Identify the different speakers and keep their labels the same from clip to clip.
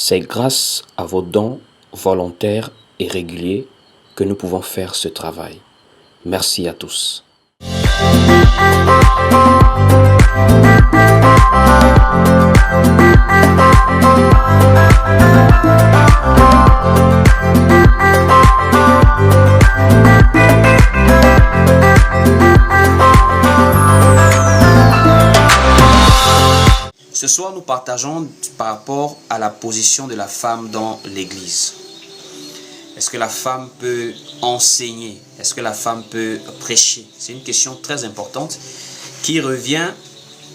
Speaker 1: C'est grâce à vos dons volontaires et réguliers que nous pouvons faire ce travail. Merci à tous. Ce soir, nous partageons par rapport à la position de la femme dans l'Église. Est-ce que la femme peut enseigner? Est-ce que la femme peut prêcher? C'est une question très importante qui revient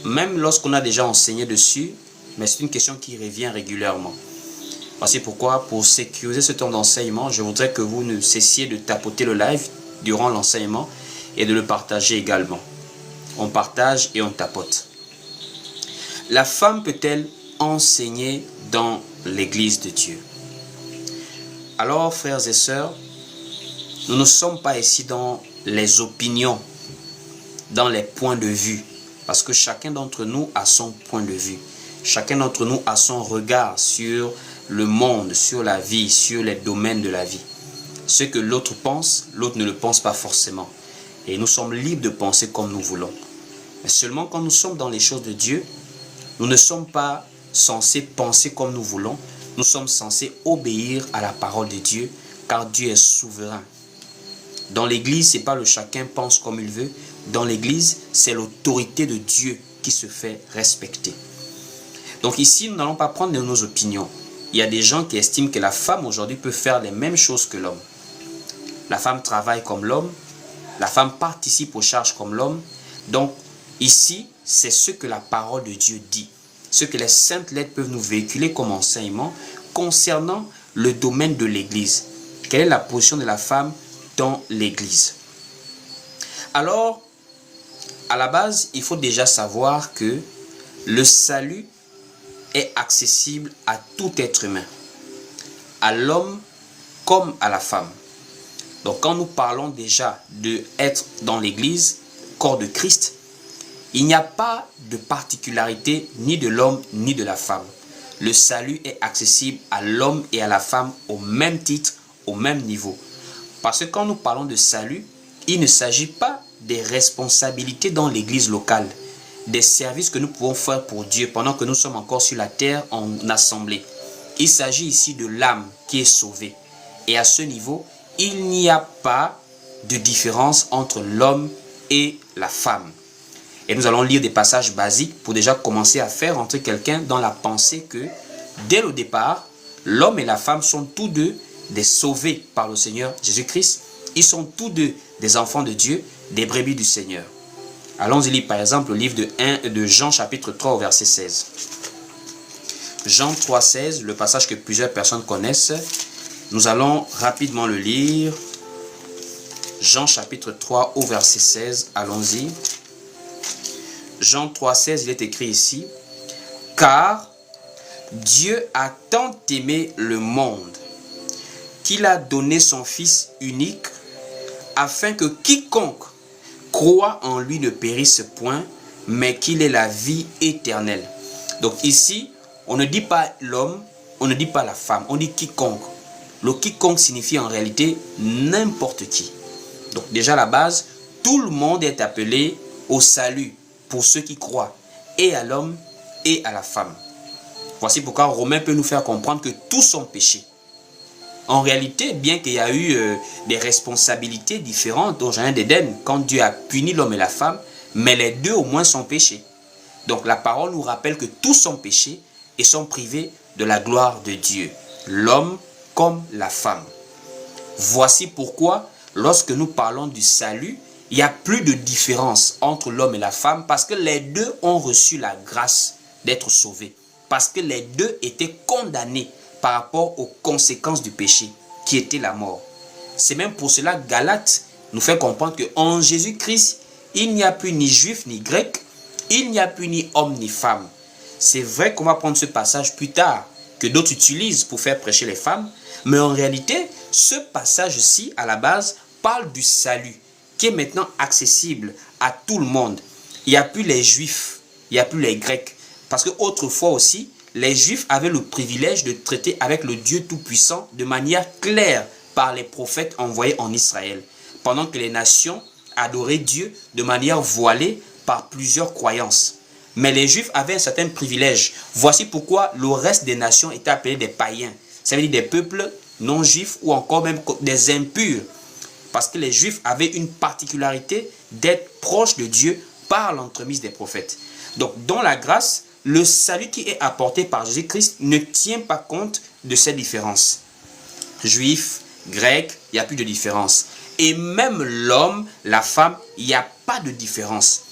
Speaker 1: même lorsqu'on a déjà enseigné dessus, mais c'est une question qui revient régulièrement. Voici pourquoi, pour sécuriser ce temps d'enseignement, je voudrais que vous ne cessiez de tapoter le live durant l'enseignement et de le partager également. On partage et on tapote. La femme peut-elle enseigner dans l'Église de Dieu? Alors, frères et sœurs, nous ne sommes pas ici dans les opinions, dans les points de vue, parce que chacun d'entre nous a son point de vue. Chacun d'entre nous a son regard sur le monde, sur la vie, sur les domaines de la vie. Ce que l'autre pense, l'autre ne le pense pas forcément. Et nous sommes libres de penser comme nous voulons. Mais seulement quand nous sommes dans les choses de Dieu, nous ne sommes pas censés penser comme nous voulons. Nous sommes censés obéir à la parole de Dieu, car Dieu est souverain. Dans l'Église, ce n'est pas le chacun pense comme il veut. Dans l'Église, c'est l'autorité de Dieu qui se fait respecter. Donc ici, nous n'allons pas prendre nos opinions. Il y a des gens qui estiment que la femme aujourd'hui peut faire les mêmes choses que l'homme. La femme travaille comme l'homme. La femme participe aux charges comme l'homme. Donc ici, c'est ce que la parole de Dieu dit. Ce que les saintes lettres peuvent nous véhiculer comme enseignement concernant le domaine de l'Église. Quelle est la position de la femme dans l'Église? Alors, à la base, il faut déjà savoir que le salut est accessible à tout être humain, à l'homme comme à la femme. Donc, quand nous parlons déjà d'être dans l'Église, corps de Christ, il n'y a pas de particularité ni de l'homme ni de la femme. Le salut est accessible à l'homme et à la femme au même titre, au même niveau. Parce que quand nous parlons de salut, il ne s'agit pas des responsabilités dans l'église locale, des services que nous pouvons faire pour Dieu pendant que nous sommes encore sur la terre en assemblée. Il s'agit ici de l'âme qui est sauvée. Et à ce niveau, il n'y a pas de différence entre l'homme et la femme. Et nous allons lire des passages basiques pour déjà commencer à faire entrer quelqu'un dans la pensée que, dès le départ, l'homme et la femme sont tous deux des sauvés par le Seigneur Jésus-Christ. Ils sont tous deux des enfants de Dieu, des brebis du Seigneur. Allons-y lire par exemple le livre de Jean chapitre 3 au verset 16. Jean 3, 16, le passage que plusieurs personnes connaissent. Nous allons rapidement le lire. Jean chapitre 3 au verset 16, allons-y. Jean 3, 16, il est écrit ici, « Car Dieu a tant aimé le monde qu'il a donné son Fils unique, afin que quiconque croit en lui ne périsse point, mais qu'il ait la vie éternelle. » Donc ici, on ne dit pas l'homme, on ne dit pas la femme, on dit quiconque. Le quiconque signifie en réalité n'importe qui. Donc déjà à la base, tout le monde est appelé au salut, pour ceux qui croient, et à l'homme et à la femme. Voici pourquoi Romain peut nous faire comprendre que tous ont péché. En réalité, bien qu'il y a eu des responsabilités différentes au jardin d'Éden, quand Dieu a puni l'homme et la femme, mais les deux au moins sont péchés. Donc la parole nous rappelle que tous sont péchés et sont privés de la gloire de Dieu, l'homme comme la femme. Voici pourquoi, lorsque nous parlons du salut, il n'y a plus de différence entre l'homme et la femme parce que les deux ont reçu la grâce d'être sauvés. Parce que les deux étaient condamnés par rapport aux conséquences du péché qui était la mort. C'est même pour cela que Galates nous fait comprendre qu'en Jésus-Christ, il n'y a plus ni juif ni grec, il n'y a plus ni homme ni femme. C'est vrai qu'on va prendre ce passage plus tard que d'autres utilisent pour faire prêcher les femmes, mais en réalité, ce passage-ci, à la base, parle du salut, qui est maintenant accessible à tout le monde. Il n'y a plus les juifs, il n'y a plus les grecs. Parce que autrefois aussi, les Juifs avaient le privilège de traiter avec le Dieu Tout-Puissant de manière claire par les prophètes envoyés en Israël, pendant que les nations adoraient Dieu de manière voilée par plusieurs croyances. Mais les Juifs avaient un certain privilège. Voici pourquoi le reste des nations étaient appelés des païens. Ça veut dire des peuples non-juifs ou encore même des impurs. Parce que les Juifs avaient une particularité d'être proches de Dieu par l'entremise des prophètes. Donc, dans la grâce, le salut qui est apporté par Jésus-Christ ne tient pas compte de ces différences. Juifs, Grecs, il n'y a plus de différence. Et même l'homme, la femme, il n'y a pas de différence.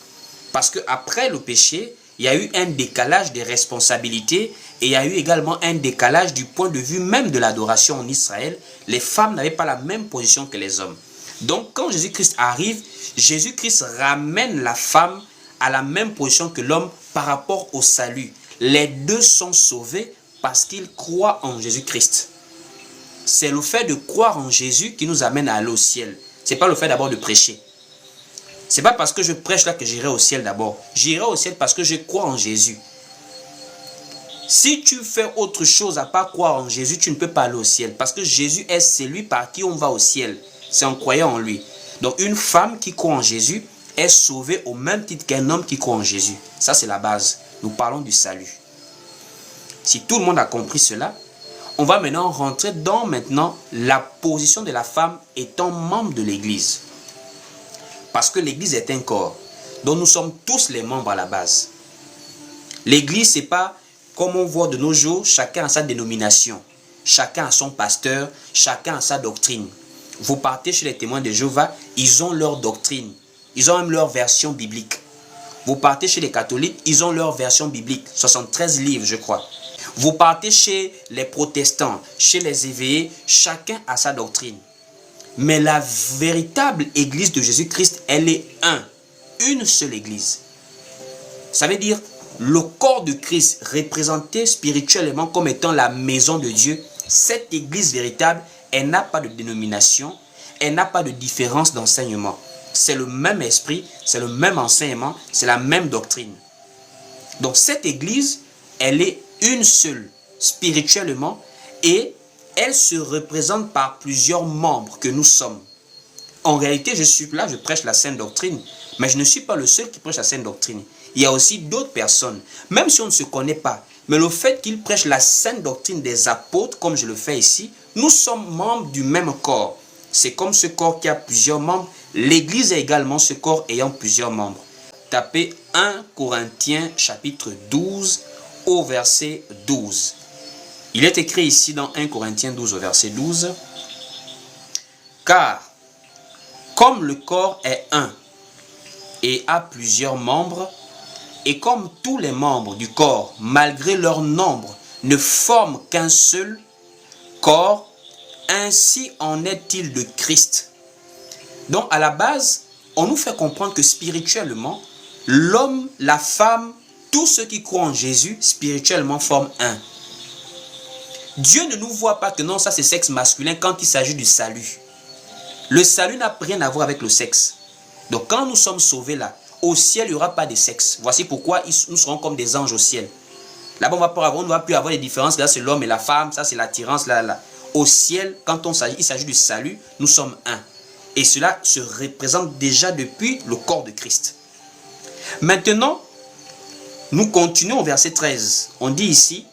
Speaker 1: Parce qu'après le péché, il y a eu un décalage des responsabilités et il y a eu également un décalage du point de vue même de l'adoration en Israël. Les femmes n'avaient pas la même position que les hommes. Donc quand Jésus-Christ arrive, Jésus-Christ ramène la femme à la même position que l'homme par rapport au salut. Les deux sont sauvés parce qu'ils croient en Jésus-Christ. C'est le fait de croire en Jésus qui nous amène à aller au ciel. Ce n'est pas le fait d'abord de prêcher. Ce n'est pas parce que je prêche là que j'irai au ciel d'abord. J'irai au ciel parce que je crois en Jésus. Si tu fais autre chose à part croire en Jésus, tu ne peux pas aller au ciel. Parce que Jésus est celui par qui on va au ciel. C'est en croyant en lui. Donc une femme qui croit en Jésus est sauvée au même titre qu'un homme qui croit en Jésus. Ça c'est la base. Nous parlons du salut. Si tout le monde a compris cela, on va maintenant rentrer dans la position de la femme étant membre de l'église. Parce que l'église est un corps dont nous sommes tous les membres à la base. L'église, ce n'est pas comme on voit de nos jours, chacun a sa dénomination, chacun a son pasteur, chacun a sa doctrine. Vous partez chez les témoins de Jéhovah, ils ont leur doctrine, ils ont même leur version biblique. Vous partez chez les catholiques, ils ont leur version biblique, 73 livres je crois. Vous partez chez les protestants, chez les éveillés, chacun a sa doctrine. Mais la véritable église de Jésus-Christ, elle est une seule église. Ça veut dire le corps de Christ représenté spirituellement comme étant la maison de Dieu. Cette église véritable, elle n'a pas de dénomination, elle n'a pas de différence d'enseignement. C'est le même esprit, c'est le même enseignement, c'est la même doctrine. Donc cette église, elle est une seule spirituellement et elle se représente par plusieurs membres que nous sommes. En réalité, je suis là, je prêche la sainte doctrine, mais je ne suis pas le seul qui prêche la sainte doctrine. Il y a aussi d'autres personnes, même si on ne se connaît pas, mais le fait qu'ils prêchent la sainte doctrine des apôtres, comme je le fais ici, nous sommes membres du même corps. C'est comme ce corps qui a plusieurs membres, l'église est également ce corps ayant plusieurs membres. Tapez 1 Corinthiens chapitre 12 au verset 12. Il est écrit ici dans 1 Corinthiens 12 au verset 12. Car, comme le corps est un et a plusieurs membres, et comme tous les membres du corps, malgré leur nombre, ne forment qu'un seul corps, ainsi en est-il de Christ. Donc à la base, on nous fait comprendre que spirituellement, l'homme, la femme, tous ceux qui croient en Jésus, spirituellement forment un. Dieu ne nous voit pas que non, ça c'est sexe masculin quand il s'agit du salut. Le salut n'a rien à voir avec le sexe. Donc quand nous sommes sauvés là, au ciel il n'y aura pas de sexe. Voici pourquoi nous serons comme des anges au ciel. Là-bas on ne va plus avoir les différences. Là c'est l'homme et la femme, ça c'est l'attirance. Là. Au ciel, quand il s'agit du salut, nous sommes un. Et cela se représente déjà depuis le corps de Christ. Maintenant, nous continuons au verset 13. On dit ici,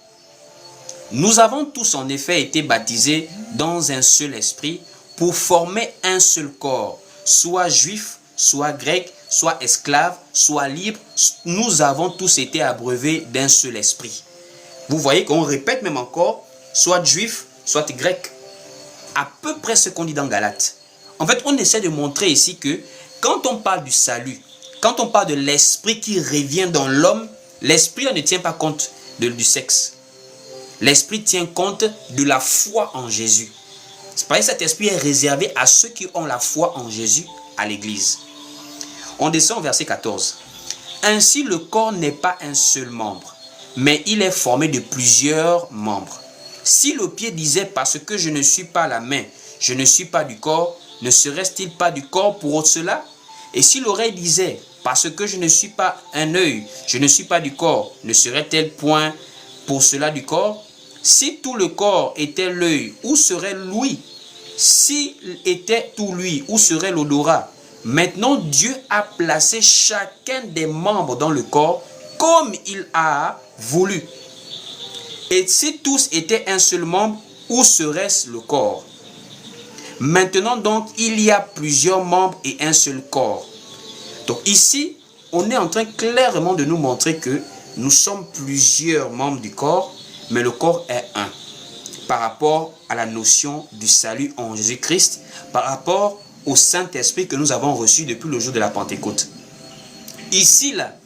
Speaker 1: nous avons tous en effet été baptisés dans un seul esprit pour former un seul corps, soit juif, soit grec, soit esclave, soit libre. Nous avons tous été abreuvés d'un seul esprit. Vous voyez qu'on répète même encore, soit juif, soit grec. À peu près ce qu'on dit dans Galates. En fait, on essaie de montrer ici que quand on parle du salut, quand on parle de l'esprit qui revient dans l'homme, l'esprit ne tient pas compte du sexe. L'esprit tient compte de la foi en Jésus. C'est pareil, cet esprit est réservé à ceux qui ont la foi en Jésus à l'église. On descend au verset 14. Ainsi, le corps n'est pas un seul membre, mais il est formé de plusieurs membres. Si le pied disait parce que je ne suis pas la main, je ne suis pas du corps, ne serait-il pas du corps pour cela? Et si l'oreille disait parce que je ne suis pas un œil, je ne suis pas du corps, ne serait-elle point pour cela du corps? Si tout le corps était l'œil, où serait l'ouïe? S'il était tout lui, où serait l'odorat? Maintenant, Dieu a placé chacun des membres dans le corps comme il a voulu. Et si tous étaient un seul membre, où serait-ce le corps? Maintenant donc, il y a plusieurs membres et un seul corps. Donc ici, on est en train clairement de nous montrer que nous sommes plusieurs membres du corps, mais le corps est un. Par rapport à la notion du salut en Jésus-Christ, par rapport au Saint-Esprit que nous avons reçu depuis le jour de la Pentecôte. Ici, là,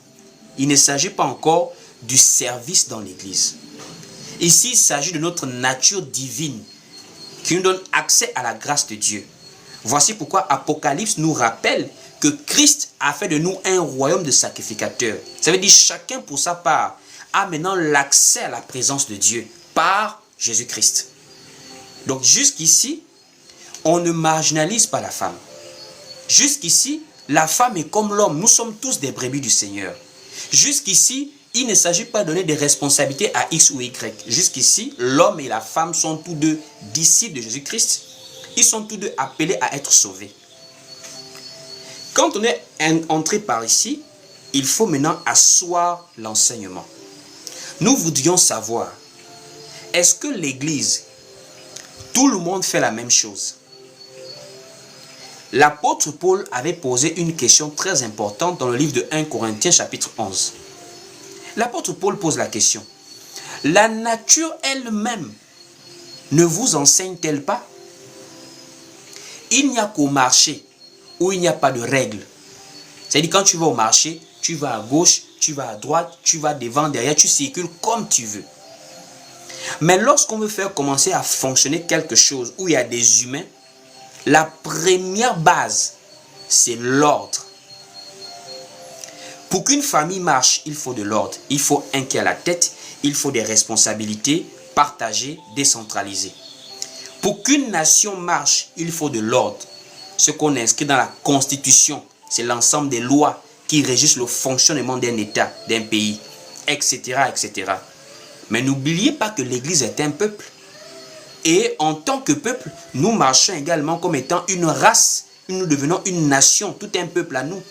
Speaker 1: il ne s'agit pas encore du service dans l'Église. Ici, il s'agit de notre nature divine qui nous donne accès à la grâce de Dieu. Voici pourquoi Apocalypse nous rappelle que Christ a fait de nous un royaume de sacrificateurs. Ça veut dire chacun pour sa part a maintenant l'accès à la présence de Dieu par Jésus-Christ. Donc jusqu'ici, on ne marginalise pas la femme. Jusqu'ici, la femme est comme l'homme. Nous sommes tous des brebis du Seigneur. Jusqu'ici, il ne s'agit pas de donner des responsabilités à X ou Y. Jusqu'ici, l'homme et la femme sont tous deux disciples de Jésus-Christ. Ils sont tous deux appelés à être sauvés. Quand on est entré par ici, il faut maintenant asseoir l'enseignement. Nous voudrions savoir, est-ce que l'Église, tout le monde fait la même chose? L'apôtre Paul avait posé une question très importante dans le livre de 1 Corinthiens chapitre 11. L'apôtre Paul pose la question. La nature elle-même ne vous enseigne-t-elle pas? Il n'y a qu'au marché où il n'y a pas de règles. C'est-à-dire quand tu vas au marché, tu vas à gauche, tu vas à droite, tu vas devant, derrière, tu circules comme tu veux. Mais lorsqu'on veut faire commencer à fonctionner quelque chose où il y a des humains, la première base, c'est l'ordre. Pour qu'une famille marche, il faut de l'ordre. Il faut un qui a la tête, il faut des responsabilités partagées, décentralisées. Pour qu'une nation marche, il faut de l'ordre. Ce qu'on inscrit dans la Constitution, c'est l'ensemble des lois qui régissent le fonctionnement d'un État, d'un pays, etc., etc. Mais n'oubliez pas que l'Église est un peuple. Et en tant que peuple, nous marchons également comme étant une race. Nous devenons une nation, tout un peuple à nous.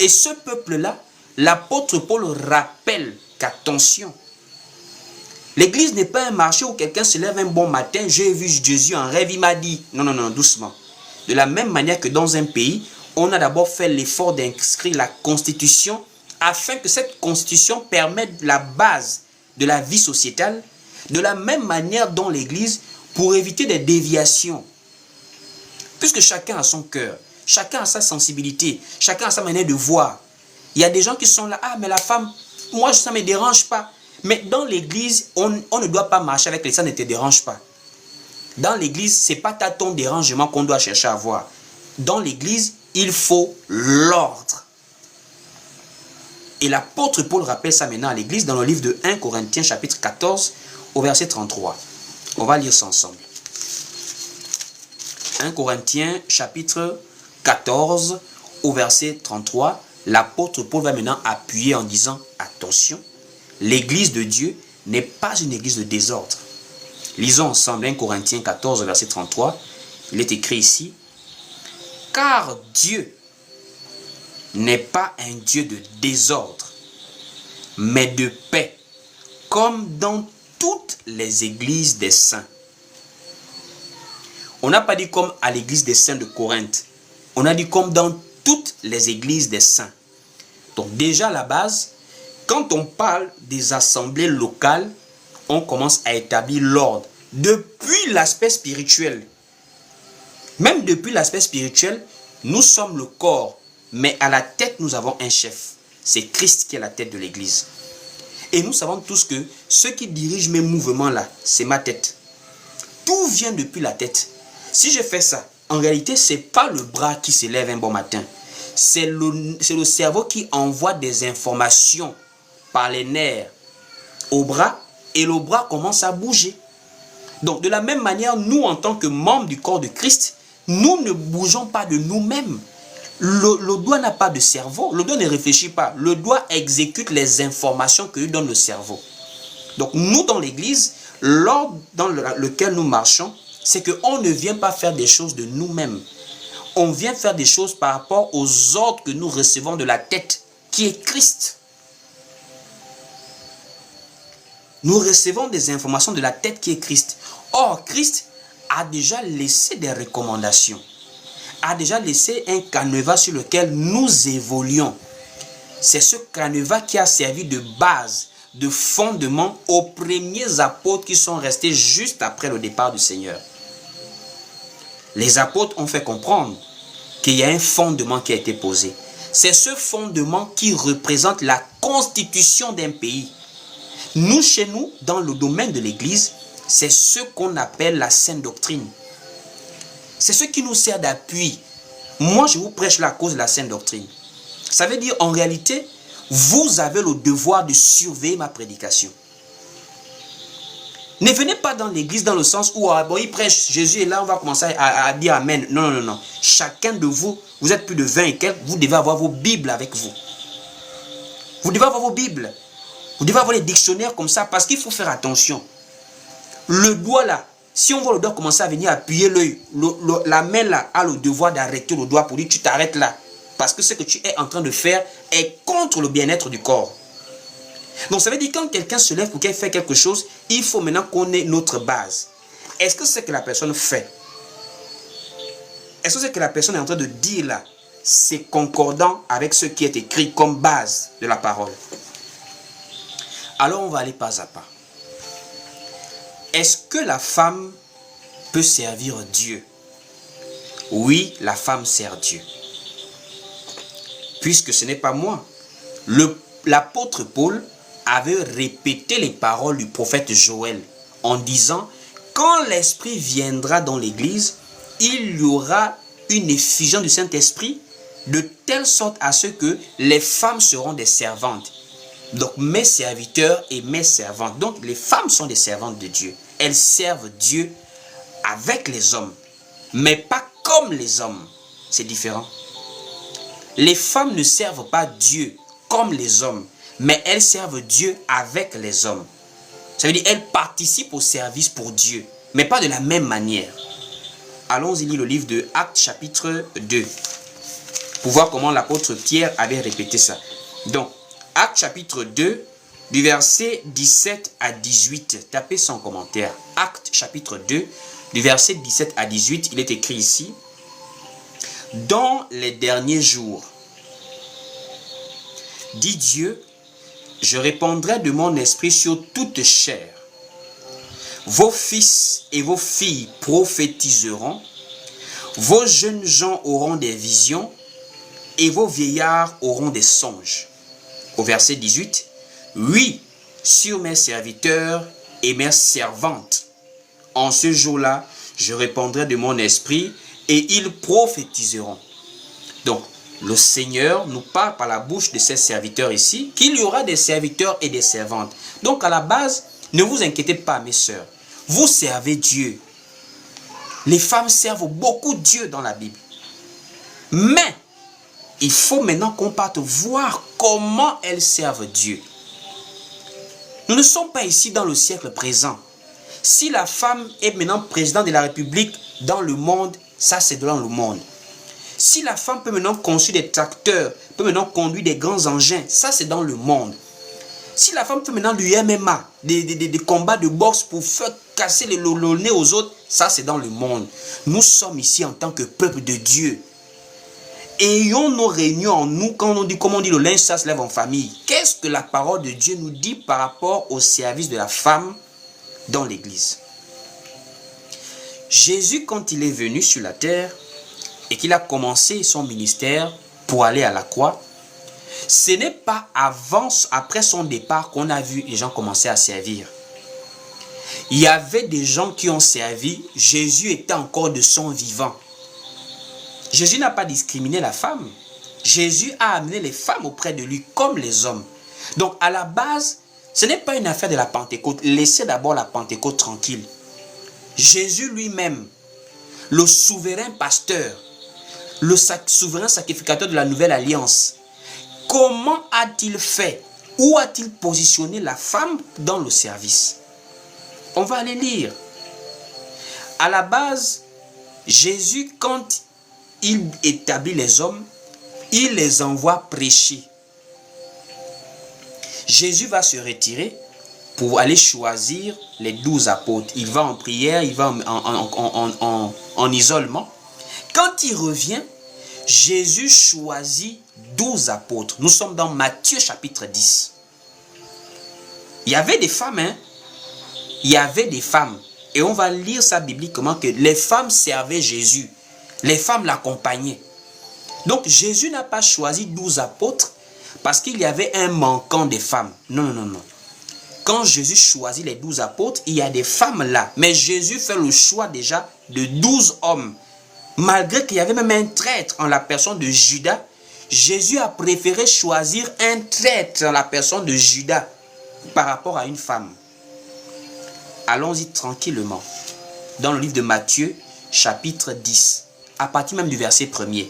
Speaker 1: Et ce peuple-là, l'apôtre Paul rappelle qu'attention, l'Église n'est pas un marché où quelqu'un se lève un bon matin, j'ai vu Jésus en rêve, il m'a dit. Non, non, non, doucement. De la même manière que dans un pays, on a d'abord fait l'effort d'inscrire la Constitution afin que cette Constitution permette la base de la vie sociétale, de la même manière dans l'Église, pour éviter des déviations. Puisque chacun a son cœur, chacun a sa sensibilité, chacun a sa manière de voir. Il y a des gens qui sont là, ah mais la femme, moi ça ne me dérange pas. Mais dans l'Église, on ne doit pas marcher avec les ça ne te dérange pas. Dans l'Église, ce n'est pas ton dérangement qu'on doit chercher à voir. Dans l'Église, il faut l'ordre. Et l'apôtre Paul rappelle ça maintenant à l'Église dans le livre de 1 Corinthiens chapitre 14 au verset 33. On va lire ça ensemble. 1 Corinthiens chapitre 14 au verset 33. L'apôtre Paul va maintenant appuyer en disant attention, l'Église de Dieu n'est pas une église de désordre. Lisons ensemble 1 Corinthiens 14 verset 33. Il est écrit ici. Car Dieu n'est pas un Dieu de désordre, mais de paix, comme dans toutes les églises des saints. On n'a pas dit comme à l'église des saints de Corinthe. On a dit comme dans toutes les églises des saints. Donc déjà à la base, quand on parle des assemblées locales, on commence à établir l'ordre. Depuis l'aspect spirituel, même depuis l'aspect spirituel, nous sommes le corps, mais à la tête, nous avons un chef. C'est Christ qui est la tête de l'église. Et nous savons tous que ce qui dirige mes mouvements-là, c'est ma tête. Tout vient depuis la tête. Si je fais ça, en réalité, ce n'est pas le bras qui se lève un bon matin. C'est le cerveau qui envoie des informations par les nerfs au bras et le bras commence à bouger. Donc, de la même manière, nous, en tant que membres du corps de Christ, nous ne bougeons pas de nous-mêmes. Le doigt n'a pas de cerveau, le doigt ne réfléchit pas. Le doigt exécute les informations que lui donne le cerveau. Donc nous dans l'église, l'ordre dans lequel nous marchons, c'est qu'on ne vient pas faire des choses de nous-mêmes. On vient faire des choses par rapport aux ordres que nous recevons de la tête, qui est Christ. Nous recevons des informations de la tête qui est Christ. Or, Christ a déjà laissé des recommandations, a déjà laissé un canevas sur lequel nous évoluons. C'est ce canevas qui a servi de base, de fondement aux premiers apôtres qui sont restés juste après le départ du Seigneur. Les apôtres ont fait comprendre qu'il y a un fondement qui a été posé. C'est ce fondement qui représente la constitution d'un pays. Nous, chez nous, dans le domaine de l'Église, c'est ce qu'on appelle la sainte doctrine. C'est ce qui nous sert d'appui. Moi, je vous prêche la cause de la sainte doctrine. Ça veut dire, en réalité, vous avez le devoir de surveiller ma prédication. Ne venez pas dans l'église dans le sens où il prêche, Jésus est là, on va commencer à dire Amen. Non, non, non. Chacun de vous, vous êtes plus de 20 et quelques, vous devez avoir vos Bibles avec vous. Vous devez avoir vos Bibles. Vous devez avoir les dictionnaires comme ça parce qu'il faut faire attention. Le doigt là, si on voit le doigt commencer à venir appuyer l'œil, la main là a le devoir d'arrêter le doigt pour dire tu t'arrêtes là. Parce que ce que tu es en train de faire est contre le bien-être du corps. Donc ça veut dire que quand quelqu'un se lève pour qu'il fasse quelque chose, il faut maintenant qu'on ait notre base. Est-ce que ce que la personne fait, est-ce que ce que la personne est en train de dire là, c'est concordant avec ce qui est écrit comme base de la parole? Alors on va aller pas à pas. Est-ce que la femme peut servir Dieu? Oui, la femme sert Dieu. Puisque ce n'est pas moi. L'apôtre Paul avait répété les paroles du prophète Joël en disant « Quand l'Esprit viendra dans l'Église, il y aura une effusion du Saint-Esprit de telle sorte à ce que les femmes seront des servantes. Donc mes serviteurs et mes servantes. » Donc les femmes sont des servantes de Dieu. Elles servent Dieu avec les hommes, mais pas comme les hommes. C'est différent. Les femmes ne servent pas Dieu comme les hommes, mais elles servent Dieu avec les hommes. Ça veut dire qu'elles participent au service pour Dieu, mais pas de la même manière. Allons-y lire le livre de Actes chapitre 2, pour voir comment l'apôtre Pierre avait répété ça. Donc, Actes chapitre 2, du verset 17 à 18. Tapez son commentaire. Actes chapitre 2, du verset 17 à 18, il est écrit ici. Dans les derniers jours, dit Dieu, je répandrai de mon esprit sur toute chair. Vos fils et vos filles prophétiseront, vos jeunes gens auront des visions et vos vieillards auront des songes. Au verset 18, oui, sur mes serviteurs et mes servantes, en ce jour-là, je répandrai de mon esprit et ils prophétiseront. Donc, le Seigneur nous parle par la bouche de ses serviteurs ici, qu'il y aura des serviteurs et des servantes. Donc, à la base, ne vous inquiétez pas, mes sœurs. Vous servez Dieu. Les femmes servent beaucoup Dieu dans la Bible. Mais, il faut maintenant qu'on parte voir comment elles servent Dieu. Nous ne sommes pas ici dans le siècle présent. Si la femme est maintenant présidente de la République dans le monde, ça c'est dans le monde. Si la femme peut maintenant construire des tracteurs, peut maintenant conduire des grands engins, ça c'est dans le monde. Si la femme fait maintenant du MMA, des combats de boxe pour faire casser le nez aux autres, ça c'est dans le monde. Nous sommes ici en tant que peuple de Dieu. Ayons nos réunions en nous, quand on dit, comme on dit, le linge ça se lève en famille. Qu'est-ce que la parole de Dieu nous dit par rapport au service de la femme dans l'église? Jésus, quand il est venu sur la terre et qu'il a commencé son ministère pour aller à la croix, ce n'est pas après son départ qu'on a vu les gens commencer à servir. Il y avait des gens qui ont servi, Jésus était encore de son vivant. Jésus n'a pas discriminé la femme. Jésus a amené les femmes auprès de lui comme les hommes. Donc à la base, ce n'est pas une affaire de la Pentecôte. Laissez d'abord la Pentecôte tranquille. Jésus lui-même, le souverain pasteur, le souverain sacrificateur de la nouvelle alliance, comment a-t-il fait Où a-t-il positionné la femme dans le service? On va aller lire. À la base, Jésus, quand il établit les hommes, il les envoie prêcher. Jésus va se retirer pour aller choisir les 12 apôtres. Il va en prière, il va en isolement. Quand il revient, Jésus choisit 12 apôtres. Nous sommes dans Matthieu chapitre 10. Il y avait des femmes, hein? Il y avait des femmes. Et on va lire ça bibliquement que les femmes servaient Jésus. Les femmes l'accompagnaient. Donc Jésus n'a pas choisi 12 apôtres parce qu'il y avait un manquant des femmes. Non, non, non, non. Quand Jésus choisit les 12 apôtres, il y a des femmes là. Mais Jésus fait le choix déjà de 12 hommes. Malgré qu'il y avait même un traître en la personne de Judas, Jésus a préféré choisir un traître en la personne de Judas par rapport à une femme. Allons-y tranquillement. Dans le livre de Matthieu, chapitre 10, à partir même du verset 1er.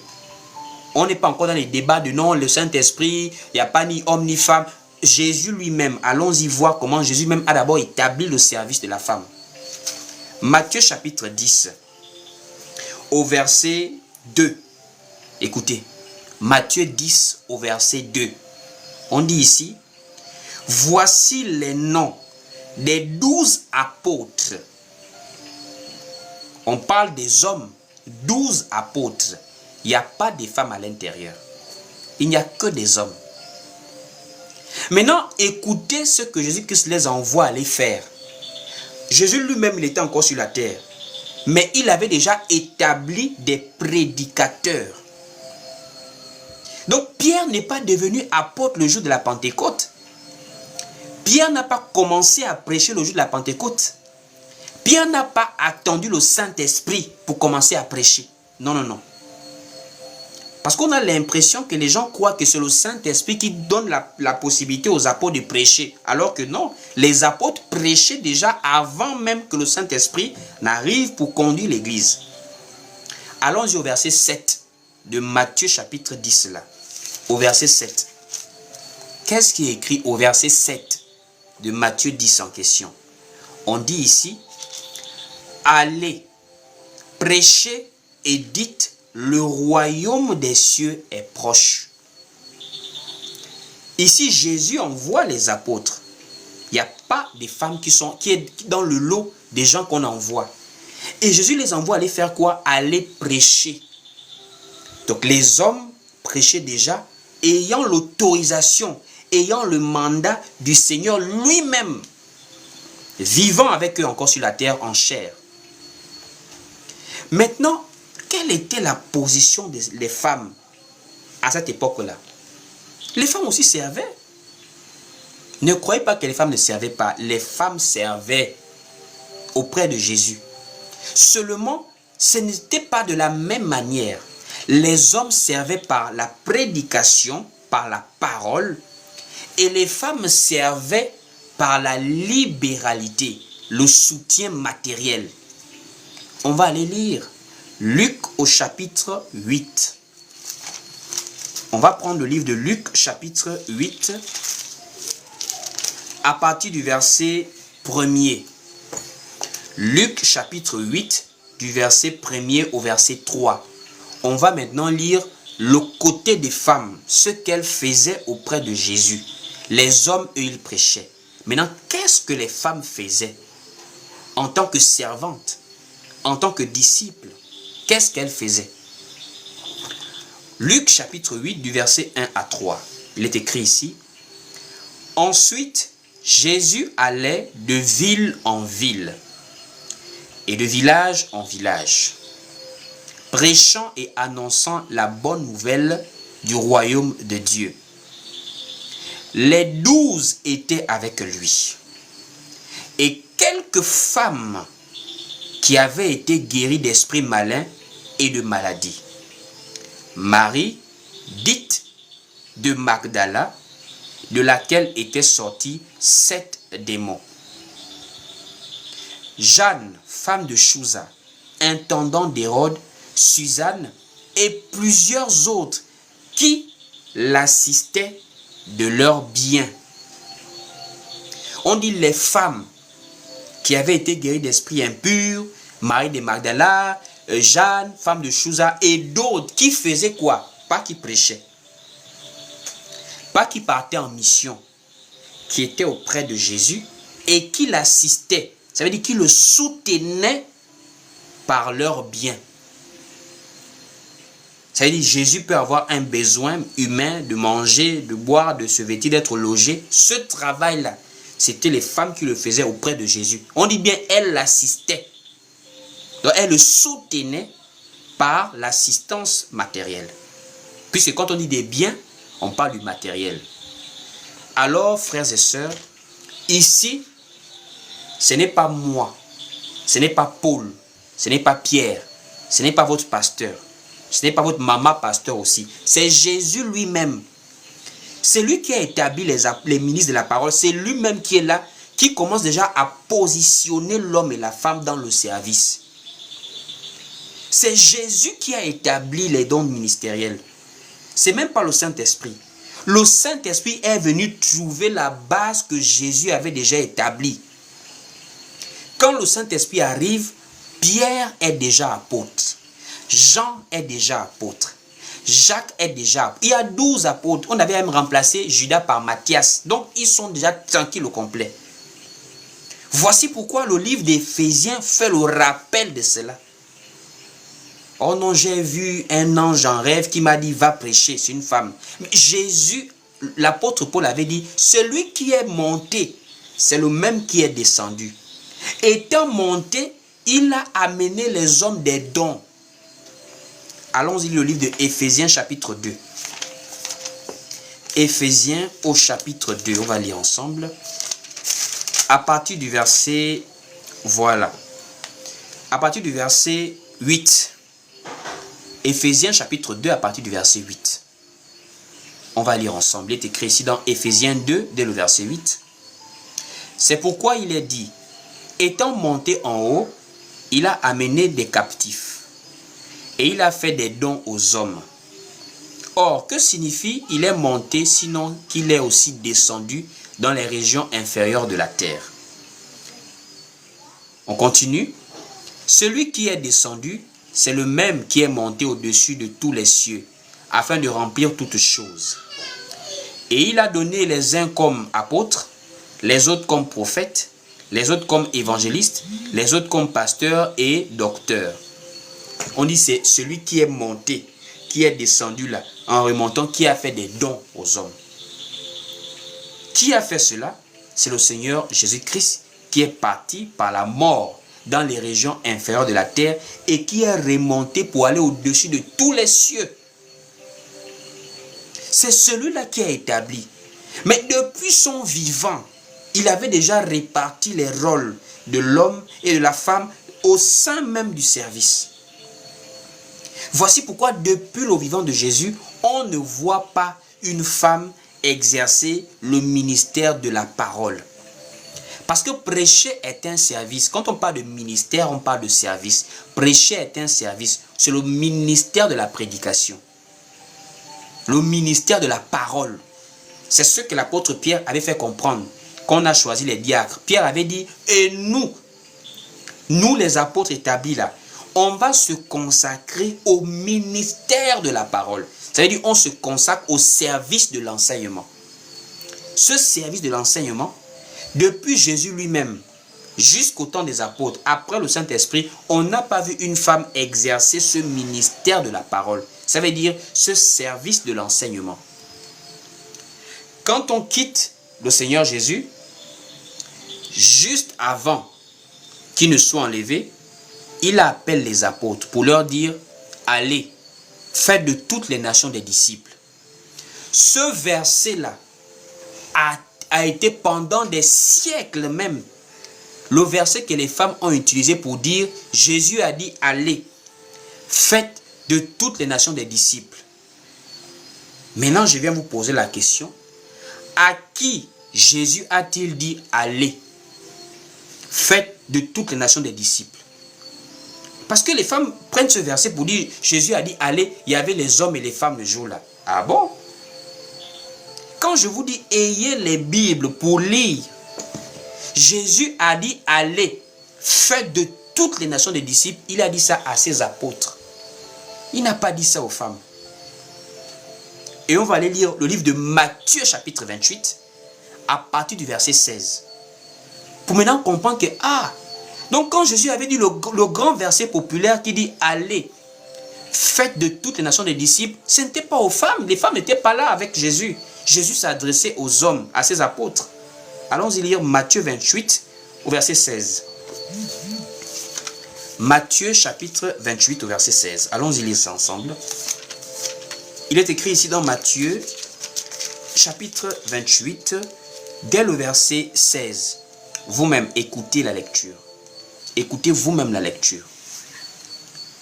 Speaker 1: On n'est pas encore dans les débats de non, le Saint-Esprit, il n'y a pas ni homme ni femme. Jésus lui-même, allons-y voir comment Jésus même a d'abord établi le service de la femme. Matthieu chapitre 10, au verset 2. Écoutez, Matthieu 10 au verset 2. On dit ici, voici les noms des 12 apôtres. On parle des hommes, 12 apôtres. Il n'y a pas de femmes à l'intérieur. Il n'y a que des hommes. Maintenant, écoutez ce que Jésus-Christ les envoie aller faire. Jésus lui-même, il était encore sur la terre. Mais il avait déjà établi des prédicateurs. Donc, Pierre n'est pas devenu apôtre le jour de la Pentecôte. Pierre n'a pas commencé à prêcher le jour de la Pentecôte. Pierre n'a pas attendu le Saint-Esprit pour commencer à prêcher. Non, non, non. Parce qu'on a l'impression que les gens croient que c'est le Saint-Esprit qui donne la possibilité aux apôtres de prêcher. Alors que non, les apôtres prêchaient déjà avant même que le Saint-Esprit n'arrive pour conduire l'Église. Allons-y au verset 7 de Matthieu chapitre 10 là. Au verset 7. Qu'est-ce qui est écrit au verset 7 de Matthieu 10 en question? On dit ici, allez, prêchez et dites, le royaume des cieux est proche. Ici, Jésus envoie les apôtres. Il n'y a pas des femmes qui est dans le lot des gens qu'on envoie. Et Jésus les envoie aller faire quoi? Aller prêcher. Donc les hommes prêchaient déjà, ayant l'autorisation, ayant le mandat du Seigneur lui-même, vivant avec eux encore sur la terre en chair. Maintenant, quelle était la position des femmes à cette époque-là? Les femmes aussi servaient. Ne croyez pas que les femmes ne servaient pas. Les femmes servaient auprès de Jésus. Seulement, ce n'était pas de la même manière. Les hommes servaient par la prédication, par la parole, et les femmes servaient par la libéralité, le soutien matériel. On va aller lire Luc au chapitre 8. On va prendre le livre de Luc chapitre 8 à partir du verset 1er. Luc chapitre 8 du verset 1er au verset 3. On va maintenant lire le côté des femmes, ce qu'elles faisaient auprès de Jésus. Les hommes, eux, ils prêchaient. Maintenant, qu'est-ce que les femmes faisaient en tant que servantes, en tant que disciples? Qu'est-ce qu'elles faisaient? Luc chapitre 8 du verset 1 à 3. Il est écrit ici. Ensuite, Jésus allait de ville en ville et de village en village, prêchant et annonçant la bonne nouvelle du royaume de Dieu. Les 12 étaient avec lui. Et quelques femmes qui avaient été guéries d'esprits malins et de maladies. Marie, dite de Magdala, de laquelle étaient sortis 7 démons. Jeanne, femme de Chouza, intendant d'Hérode, Suzanne et plusieurs autres qui l'assistaient de leurs biens. On dit les femmes qui avaient été guéries d'esprit impur, Marie de Magdala, Jeanne, femme de Chouza et d'autres qui faisaient quoi? Pas qui prêchaient, pas qui partaient en mission, qui étaient auprès de Jésus et qui l'assistaient. Ça veut dire qu'ils le soutenaient par leur bien. Ça veut dire que Jésus peut avoir un besoin humain de manger, de boire, de se vêtir, d'être logé. Ce travail-là, c'était les femmes qui le faisaient auprès de Jésus. On dit bien, elles l'assistaient. Donc, elles le soutenaient par l'assistance matérielle. Puisque quand on dit des biens, on parle du matériel. Alors, frères et sœurs, ici, ce n'est pas moi, ce n'est pas Paul, ce n'est pas Pierre, ce n'est pas votre pasteur, ce n'est pas votre maman pasteur aussi. C'est Jésus lui-même. C'est lui qui a établi les ministres de la parole. C'est lui-même qui est là, qui commence déjà à positionner l'homme et la femme dans le service. C'est Jésus qui a établi les dons ministériels. C'est même pas le Saint-Esprit. Le Saint-Esprit est venu trouver la base que Jésus avait déjà établie. Quand le Saint-Esprit arrive, Pierre est déjà apôtre. Jean est déjà apôtre. Jacques est déjà apôtre. Il y a 12 apôtres. On avait même remplacé Judas par Matthias. Donc, ils sont déjà tranquilles au complet. Voici pourquoi le livre d'Éphésiens fait le rappel de cela. Oh non, j'ai vu un ange en rêve qui m'a dit, va prêcher, c'est une femme. Mais Jésus, l'apôtre Paul avait dit, celui qui est monté, c'est le même qui est descendu. Étant monté, il a amené les hommes des dons. Allons-y, le livre de Éphésiens chapitre 2. Éphésiens au chapitre 2, on va lire ensemble. À partir du verset, voilà. À partir du verset 8. Éphésiens chapitre 2 à partir du verset 8. On va lire ensemble. Il est écrit ici dans Éphésiens 2, dès le verset 8. C'est pourquoi il est dit, étant monté en haut, il a amené des captifs et il a fait des dons aux hommes. Or, que signifie il est monté sinon qu'il est aussi descendu dans les régions inférieures de la terre? On continue. Celui qui est descendu, c'est le même qui est monté au-dessus de tous les cieux, afin de remplir toutes choses. Et il a donné les uns comme apôtres, les autres comme prophètes, les autres comme évangélistes, les autres comme pasteurs et docteurs. On dit c'est celui qui est monté, qui est descendu là, en remontant, qui a fait des dons aux hommes. Qui a fait cela? C'est le Seigneur Jésus-Christ qui est parti par la mort dans les régions inférieures de la terre et qui est remonté pour aller au-dessus de tous les cieux. C'est celui-là qui a établi. Mais depuis son vivant, il avait déjà réparti les rôles de l'homme et de la femme au sein même du service. Voici pourquoi depuis le vivant de Jésus, on ne voit pas une femme exercer le ministère de la parole. Parce que prêcher est un service. Quand on parle de ministère, on parle de service. Prêcher est un service. C'est le ministère de la prédication. Le ministère de la parole. C'est ce que l'apôtre Pierre avait fait comprendre quand on a choisi les diacres. Pierre avait dit, et nous les apôtres établis là, on va se consacrer au ministère de la parole. Ça veut dire on se consacre au service de l'enseignement. Ce service de l'enseignement, depuis Jésus lui-même, jusqu'au temps des apôtres, après le Saint-Esprit, on n'a pas vu une femme exercer ce ministère de la parole. Ça veut dire ce service de l'enseignement. Quand on quitte le Seigneur Jésus, juste avant qu'il ne soit enlevé, il appelle les apôtres pour leur dire, allez, faites de toutes les nations des disciples. Ce verset-là a été pendant des siècles même le verset que les femmes ont utilisé pour dire, Jésus a dit, allez, faites de toutes les nations des disciples. Maintenant, je viens vous poser la question, à qui Jésus a-t-il dit, allez, faites de toutes les nations des disciples? Parce que les femmes prennent ce verset pour dire, Jésus a dit, allez, il y avait les hommes et les femmes le jour-là. Ah bon? Quand je vous dis, ayez les Bibles pour lire, Jésus a dit, allez, faites de toutes les nations des disciples. Il a dit ça à ses apôtres. Il n'a pas dit ça aux femmes. Et on va aller lire le livre de Matthieu chapitre 28 à partir du verset 16. Pour maintenant comprendre que, donc quand Jésus avait dit le grand verset populaire qui dit, allez, faites de toutes les nations des disciples, ce n'était pas aux femmes. Les femmes n'étaient pas là avec Jésus. Jésus s'adressait aux hommes, à ses apôtres. Allons-y lire Matthieu 28 au verset 16. Matthieu chapitre 28 au verset 16. Allons-y lire ça ensemble. Il est écrit ici dans Matthieu chapitre 28, dès le verset 16. Vous-même écoutez la lecture. Écoutez vous-même la lecture.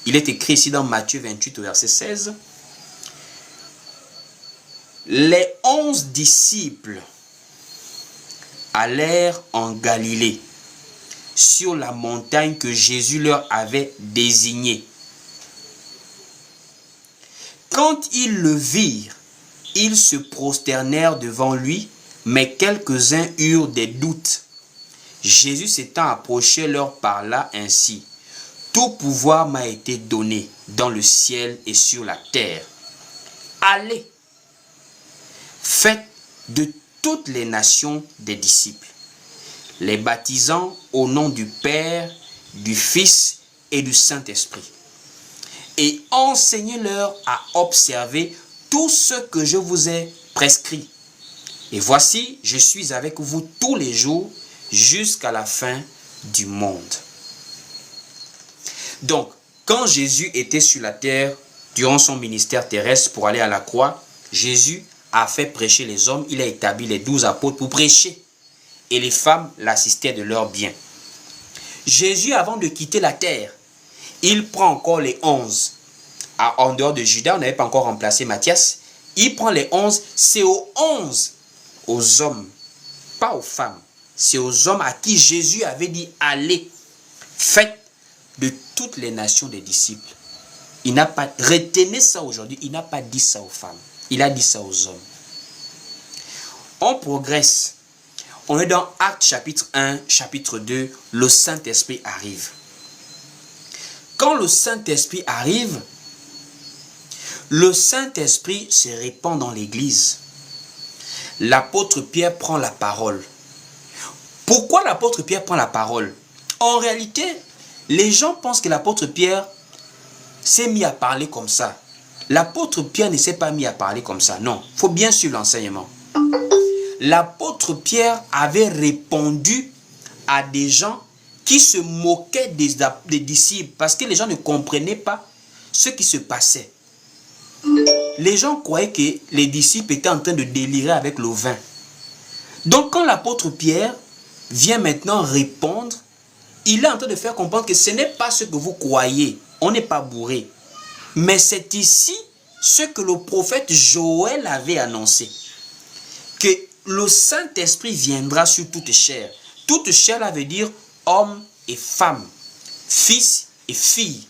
Speaker 1: Il est écrit ici dans Matthieu 28 au verset 16. Les 11 disciples allèrent en Galilée, sur la montagne que Jésus leur avait désignée. Quand ils le virent, ils se prosternèrent devant lui, mais quelques-uns eurent des doutes. Jésus s'étant approché leur parla ainsi. Tout pouvoir m'a été donné dans le ciel et sur la terre. Allez, faites de toutes les nations des disciples, les baptisant au nom du Père, du Fils et du Saint-Esprit. Et enseignez-leur à observer tout ce que je vous ai prescrit. Et voici, je suis avec vous tous les jours jusqu'à la fin du monde. Donc, quand Jésus était sur la terre, durant son ministère terrestre pour aller à la croix, Jésus a fait prêcher les hommes. Il a établi les 12 apôtres pour prêcher. Et les femmes l'assistaient de leur bien. Jésus, avant de quitter la terre, il prend encore les 11. En dehors de Judas, on n'avait pas encore remplacé Matthias. Il prend les 11. C'est aux 11, aux hommes, pas aux femmes. C'est aux hommes à qui Jésus avait dit, allez, faites de toutes les nations des disciples. Il n'a pas, retenez ça aujourd'hui, il n'a pas dit ça aux femmes. Il a dit ça aux hommes. On progresse. On est dans Actes chapitre 1, chapitre 2. Le Saint-Esprit arrive. Quand le Saint-Esprit arrive, le Saint-Esprit se répand dans l'Église. L'apôtre Pierre prend la parole. Pourquoi l'apôtre Pierre prend la parole? En réalité, les gens pensent que l'apôtre Pierre s'est mis à parler comme ça. L'apôtre Pierre ne s'est pas mis à parler comme ça. Non, il faut bien suivre l'enseignement. L'apôtre Pierre avait répondu à des gens qui se moquaient des disciples parce que les gens ne comprenaient pas ce qui se passait. Les gens croyaient que les disciples étaient en train de délirer avec le vin. Donc quand l'apôtre Pierre vient maintenant répondre, il est en train de faire comprendre que ce n'est pas ce que vous croyez. On n'est pas bourré. Mais c'est ici ce que le prophète Joël avait annoncé. Que le Saint-Esprit viendra sur toute chair. Toute chair, là veut dire homme et femme, fils et fille.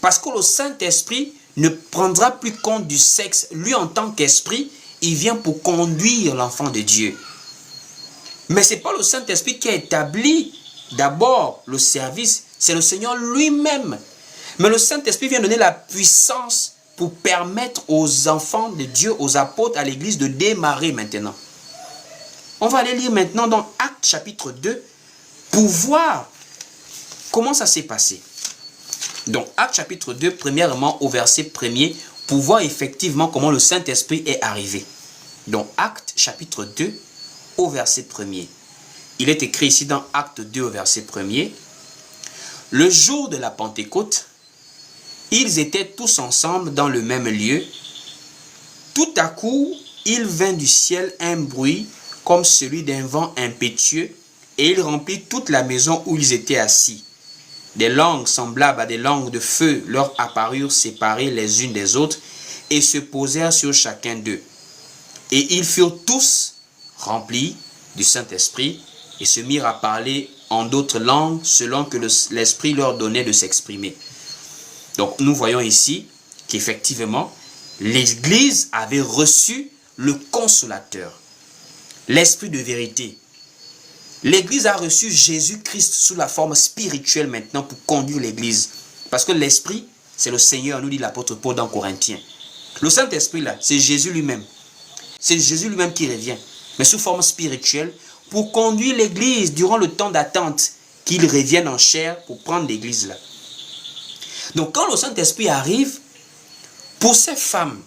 Speaker 1: Parce que le Saint-Esprit ne prendra plus compte du sexe. Lui, en tant qu'esprit, il vient pour conduire l'enfant de Dieu. Mais ce n'est pas le Saint-Esprit qui a établi d'abord le service. C'est le Seigneur lui-même. Mais le Saint-Esprit vient donner la puissance pour permettre aux enfants de Dieu, aux apôtres, à l'Église de démarrer maintenant. On va aller lire maintenant dans Actes chapitre 2 pour voir comment ça s'est passé. Donc Actes chapitre 2, premièrement au verset 1er, pour voir effectivement comment le Saint-Esprit est arrivé. Donc Actes chapitre 2 au verset 1er. Il est écrit ici dans Actes 2 au verset 1er. Le jour de la Pentecôte, ils étaient tous ensemble dans le même lieu. Tout à coup, il vint du ciel un bruit comme celui d'un vent impétueux, et il remplit toute la maison où ils étaient assis. Des langues semblables à des langues de feu leur apparurent séparées les unes des autres, et se posèrent sur chacun d'eux. Et ils furent tous remplis du Saint-Esprit, et se mirent à parler en d'autres langues, selon que l'Esprit leur donnait de s'exprimer. Donc nous voyons ici qu'effectivement, l'Église avait reçu le Consolateur, l'Esprit de vérité. L'église a reçu Jésus-Christ sous la forme spirituelle maintenant pour conduire l'église. Parce que l'esprit, c'est le Seigneur, nous dit l'apôtre Paul dans Corinthiens. Le Saint-Esprit là, c'est Jésus lui-même. C'est Jésus lui-même qui revient, mais sous forme spirituelle, pour conduire l'église durant le temps d'attente qu'il revienne en chair pour prendre l'église là. Donc quand le Saint-Esprit arrive, pour ces femmes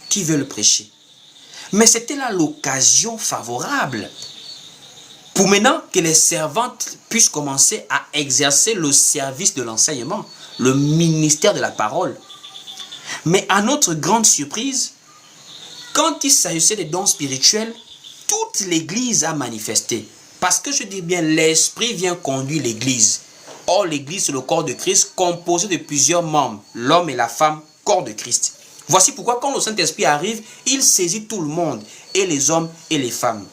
Speaker 1: qui veulent prêcher, mais c'était là l'occasion favorable pour maintenant que les servantes puissent commencer à exercer le service de l'enseignement, le ministère de la parole. Mais à notre grande surprise, quand il s'agissait des dons spirituels, toute l'église a manifesté. Parce que je dis bien, l'esprit vient conduire l'église. Or, l'église, c'est le corps de Christ composé de plusieurs membres, l'homme et la femme, corps de Christ. Voici pourquoi quand le Saint-Esprit arrive, il saisit tout le monde, et les hommes et les femmes.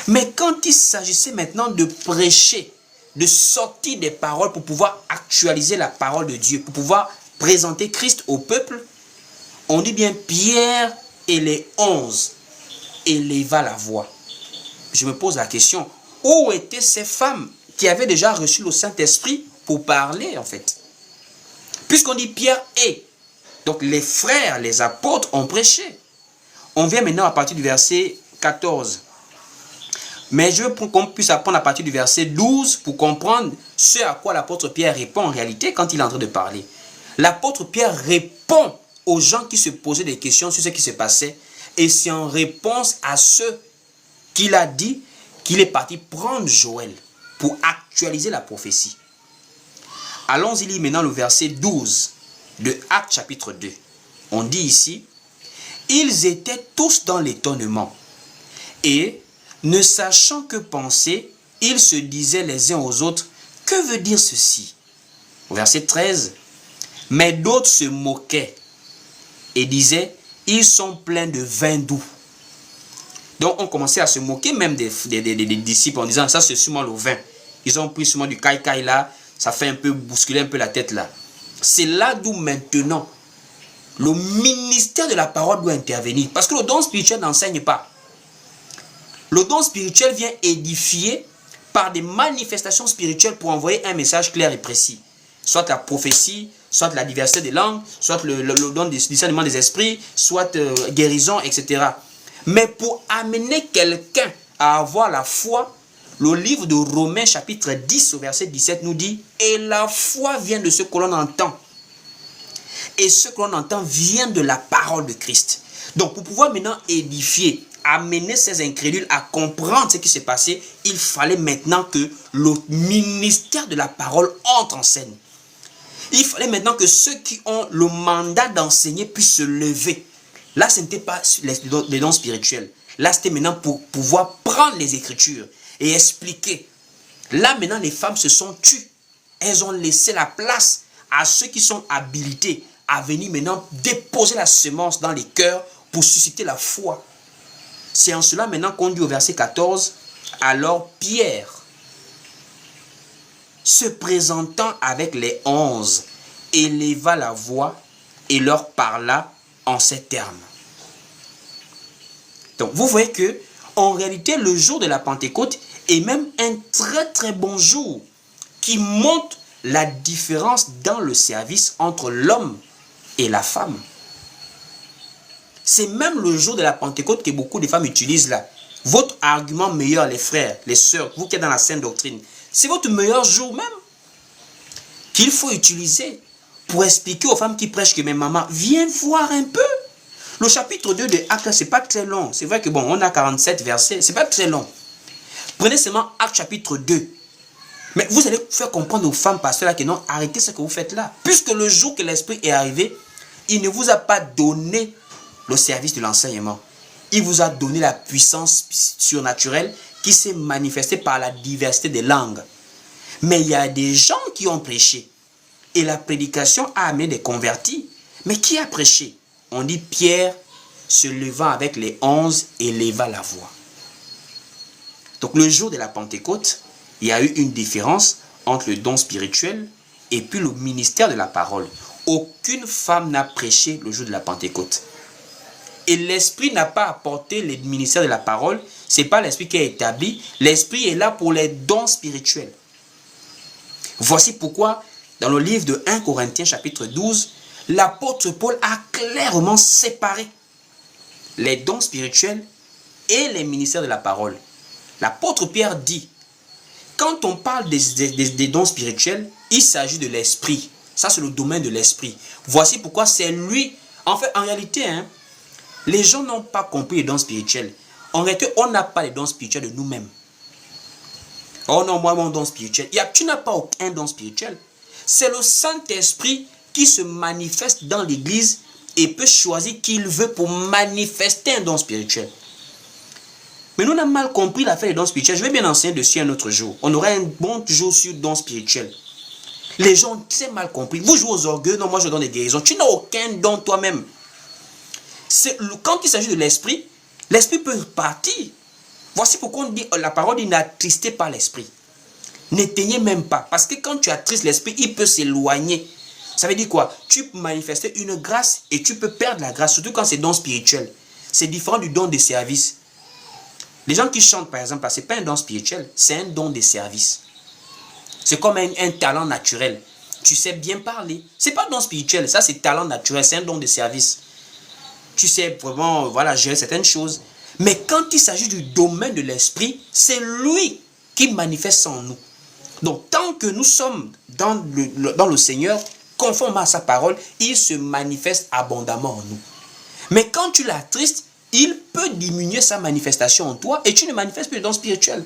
Speaker 1: Mais quand il s'agissait maintenant de prêcher, de sortir des paroles pour pouvoir actualiser la parole de Dieu, pour pouvoir présenter Christ au peuple, on dit bien Pierre et les 11 éleva la voix. Je me pose la question, où étaient ces femmes qui avaient déjà reçu le Saint-Esprit pour parler en fait? Puisqu'on dit Pierre et, donc les frères, les apôtres ont prêché. On vient maintenant à partir du verset 14. Mais je veux qu'on puisse apprendre à partir du verset 12 pour comprendre ce à quoi l'apôtre Pierre répond en réalité quand il est en train de parler. L'apôtre Pierre répond aux gens qui se posaient des questions sur ce qui se passait et c'est en réponse à ce qu'il a dit qu'il est parti prendre Joël pour actualiser la prophétie. Allons-y lire maintenant le verset 12 de Actes chapitre 2. On dit ici, « Ils étaient tous dans l'étonnement et ne sachant que penser, ils se disaient les uns aux autres, « Que veut dire ceci ?» Au verset 13, « Mais d'autres se moquaient et disaient, « Ils sont pleins de vin doux. » Donc on commençait à se moquer même des disciples en disant, « Ça c'est sûrement le vin. » Ils ont pris sûrement du caille-caille là, ça fait un peu bousculer un peu la tête là. C'est là d'où maintenant le ministère de la parole doit intervenir. Parce que le don spirituel n'enseigne pas. Le don spirituel vient édifier par des manifestations spirituelles pour envoyer un message clair et précis. Soit la prophétie, soit la diversité des langues, soit le don du discernement des esprits, soit guérison, etc. Mais pour amener quelqu'un à avoir la foi, le livre de Romains chapitre 10 au verset 17 nous dit « Et la foi vient de ce que l'on entend. Et ce que l'on entend vient de la parole de Christ. » Donc pour pouvoir maintenant édifier, amener ces incrédules à comprendre ce qui s'est passé, il fallait maintenant que le ministère de la parole entre en scène. Il fallait maintenant que ceux qui ont le mandat d'enseigner puissent se lever. Là, ce n'était pas les dons spirituels. Là, c'était maintenant pour pouvoir prendre les Écritures et expliquer. Là, maintenant, les femmes se sont tues. Elles ont laissé la place à ceux qui sont habilités à venir maintenant déposer la semence dans les cœurs pour susciter la foi. C'est en cela maintenant qu'on dit au verset 14, « Alors Pierre, se présentant avec les 11, éleva la voix et leur parla en ces termes. » Donc vous voyez que en réalité le jour de la Pentecôte est même un très très bon jour qui montre la différence dans le service entre l'homme et la femme. C'est même le jour de la Pentecôte que beaucoup de femmes utilisent là. Votre argument meilleur, les frères, les sœurs, vous qui êtes dans la sainte doctrine, c'est votre meilleur jour même qu'il faut utiliser pour expliquer aux femmes qui prêchent que mes mamans, viens voir un peu. Le chapitre 2 de Actes, c'est pas très long. C'est vrai que bon, on a 47 versets, c'est pas très long. Prenez seulement Actes chapitre 2. Mais vous allez faire comprendre aux femmes pasteurs là que non, arrêtez ce que vous faites là. Puisque le jour que l'Esprit est arrivé, il ne vous a pas donné le service de l'enseignement. Il vous a donné la puissance surnaturelle qui s'est manifestée par la diversité des langues. Mais il y a des gens qui ont prêché. Et la prédication a amené des convertis. Mais qui a prêché? On dit Pierre se levant avec les 11 éleva la voix. Donc le jour de la Pentecôte, il y a eu une différence entre le don spirituel et puis le ministère de la parole. Aucune femme n'a prêché le jour de la Pentecôte. Et l'esprit n'a pas apporté le ministère de la parole. Ce n'est pas l'esprit qui a établi. L'esprit est là pour les dons spirituels. Voici pourquoi, dans le livre de 1 Corinthiens chapitre 12, l'apôtre Paul a clairement séparé les dons spirituels et les ministères de la parole. L'apôtre Pierre dit, quand on parle des dons spirituels, il s'agit de l'esprit. Ça, c'est le domaine de l'esprit. Voici pourquoi c'est lui. En fait, en réalité, les gens n'ont pas compris les dons spirituels. En réalité, on n'a pas les dons spirituels de nous-mêmes. Oh non, moi, mon don spirituel. Tu n'as pas aucun don spirituel. C'est le Saint-Esprit qui se manifeste dans l'église et peut choisir qui il veut pour manifester un don spirituel. Mais nous, on a mal compris l'affaire des dons spirituels. Je vais bien enseigner dessus un autre jour. On aura un bon jour sur dons spirituels. Les gens, c'est mal compris. Vous jouez aux orgueils, non, moi je donne des guérisons. Tu n'as aucun don toi-même. Quand il s'agit de l'esprit, l'esprit peut partir. Voici pourquoi on dit, la parole dit, n'attristez pas l'esprit. N'éteignez même pas. Parce que quand tu attristes l'esprit, il peut s'éloigner. Ça veut dire quoi? Tu peux manifester une grâce et tu peux perdre la grâce, surtout quand c'est don spirituel. C'est différent du don de service. Les gens qui chantent, par exemple, ce n'est pas un don spirituel, c'est un don de service. C'est comme un talent naturel. Tu sais bien parler. Ce n'est pas un don spirituel, ça c'est talent naturel, c'est un don de service. Tu sais vraiment gérer certaines choses. Mais quand il s'agit du domaine de l'esprit, c'est lui qui manifeste en nous. Donc tant que nous sommes dans le Seigneur, conforme à sa parole, il se manifeste abondamment en nous. Mais quand tu l'attristes, il peut diminuer sa manifestation en toi et tu ne manifestes plus le don spirituel.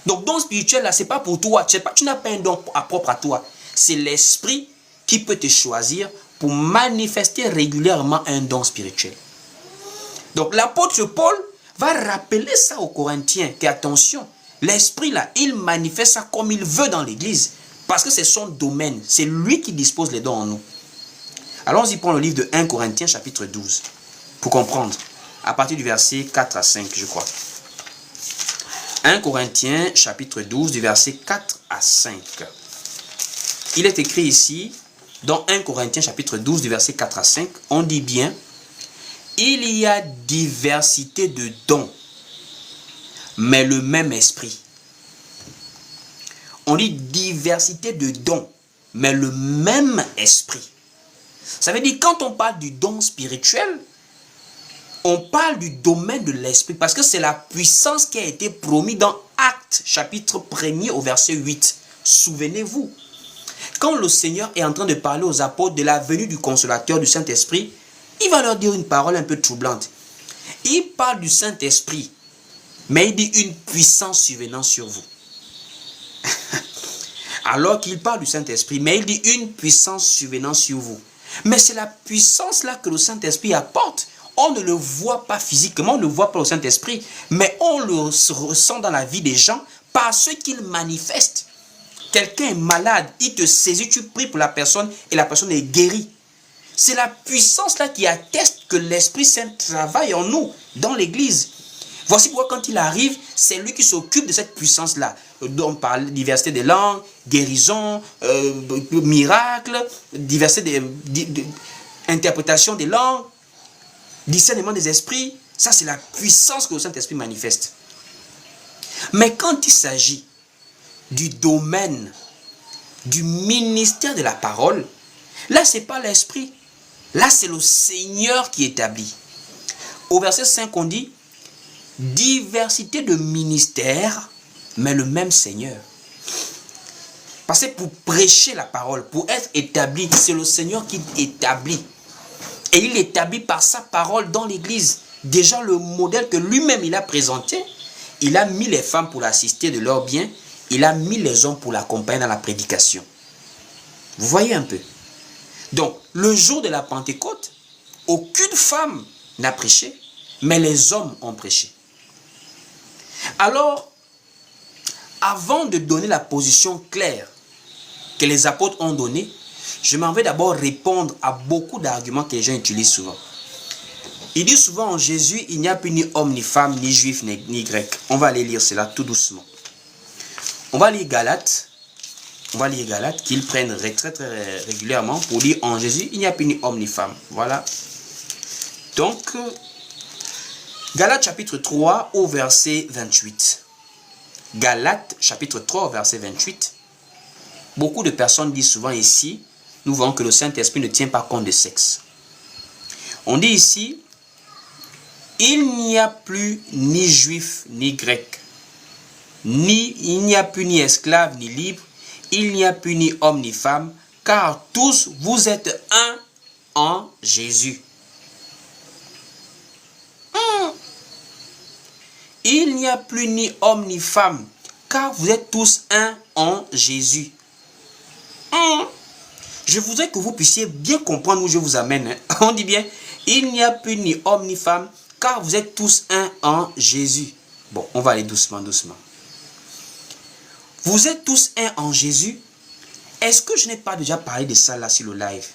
Speaker 1: Donc, don spirituel, là, ce n'est pas pour toi. Tu n'as pas un don propre à toi. C'est l'esprit qui peut te choisir pour manifester régulièrement un don spirituel. Donc, l'apôtre Paul va rappeler ça aux Corinthiens. Qu'attention, l'esprit, là, il manifeste ça comme il veut dans l'église. Parce que c'est son domaine. C'est lui qui dispose les dons en nous. Allons-y pour le livre de 1 Corinthiens, chapitre 12. Pour comprendre. À partir du verset 4 à 5, je crois. 1 Corinthiens, chapitre 12, du verset 4 à 5. Il est écrit ici, dans 1 Corinthiens, chapitre 12, du verset 4 à 5, on dit bien, « Il y a diversité de dons, mais le même esprit. » On dit diversité de dons, mais le même esprit. Ça veut dire, quand on parle du don spirituel, on parle du domaine de l'esprit parce que c'est la puissance qui a été promise dans Actes, chapitre 1er au verset 8. Souvenez-vous, quand le Seigneur est en train de parler aux apôtres de la venue du consolateur du Saint-Esprit, il va leur dire une parole un peu troublante. Il parle du Saint-Esprit, mais il dit une puissance survenant sur vous. Alors qu'il parle du Saint-Esprit, mais il dit une puissance survenant sur vous. Mais c'est la puissance là que le Saint-Esprit apporte. On ne le voit pas physiquement, on ne le voit pas au Saint-Esprit, mais on le ressent dans la vie des gens parce qu'il manifeste. Quelqu'un est malade, il te saisit, tu pries pour la personne et la personne est guérie. C'est la puissance là qui atteste que l'Esprit Saint travaille en nous, dans l'Église. Voici pourquoi quand il arrive, c'est lui qui s'occupe de cette puissance-là. On parle diversité des langues, guérison, miracles, diversité interprétation des langues, discernement des esprits. Ça, c'est la puissance que le Saint-Esprit manifeste. Mais quand il s'agit du domaine, du ministère de la parole, là, ce n'est pas l'Esprit. Là, c'est le Seigneur qui établit. Au verset 5, on dit, diversité de ministères, mais le même Seigneur. Parce que pour prêcher la parole, pour être établi, c'est le Seigneur qui établit. Et il établit par sa parole dans l'église. Déjà le modèle que lui-même il a présenté, il a mis les femmes pour l'assister de leurs biens, il a mis les hommes pour l'accompagner dans la prédication. Vous voyez un peu. Donc, le jour de la Pentecôte, aucune femme n'a prêché, mais les hommes ont prêché. Alors, avant de donner la position claire que les apôtres ont donnée, je m'en vais d'abord répondre à beaucoup d'arguments que les gens utilisent souvent. Ils disent souvent en Jésus, il n'y a plus ni homme, ni femme, ni juif, ni grec. On va aller lire cela tout doucement. On va lire Galates. On va lire Galates qu'ils prennent très très régulièrement pour dire en Jésus, il n'y a plus ni homme, ni femme. Voilà. Donc, Galates chapitre 3 au verset 28. Galates chapitre 3 au verset 28. Beaucoup de personnes disent souvent ici, nous voyons que le Saint-Esprit ne tient pas compte de sexe. On dit ici, il n'y a plus ni juif ni grec, il n'y a plus ni esclave ni libre, il n'y a plus ni homme ni femme, car tous vous êtes un en Jésus. Il n'y a plus ni homme ni femme, car vous êtes tous un en Jésus. Je voudrais que vous puissiez bien comprendre où je vous amène. On dit bien, il n'y a plus ni homme ni femme, car vous êtes tous un en Jésus. Bon, on va aller doucement, doucement. Vous êtes tous un en Jésus. Est-ce que je n'ai pas déjà parlé de ça là sur le live?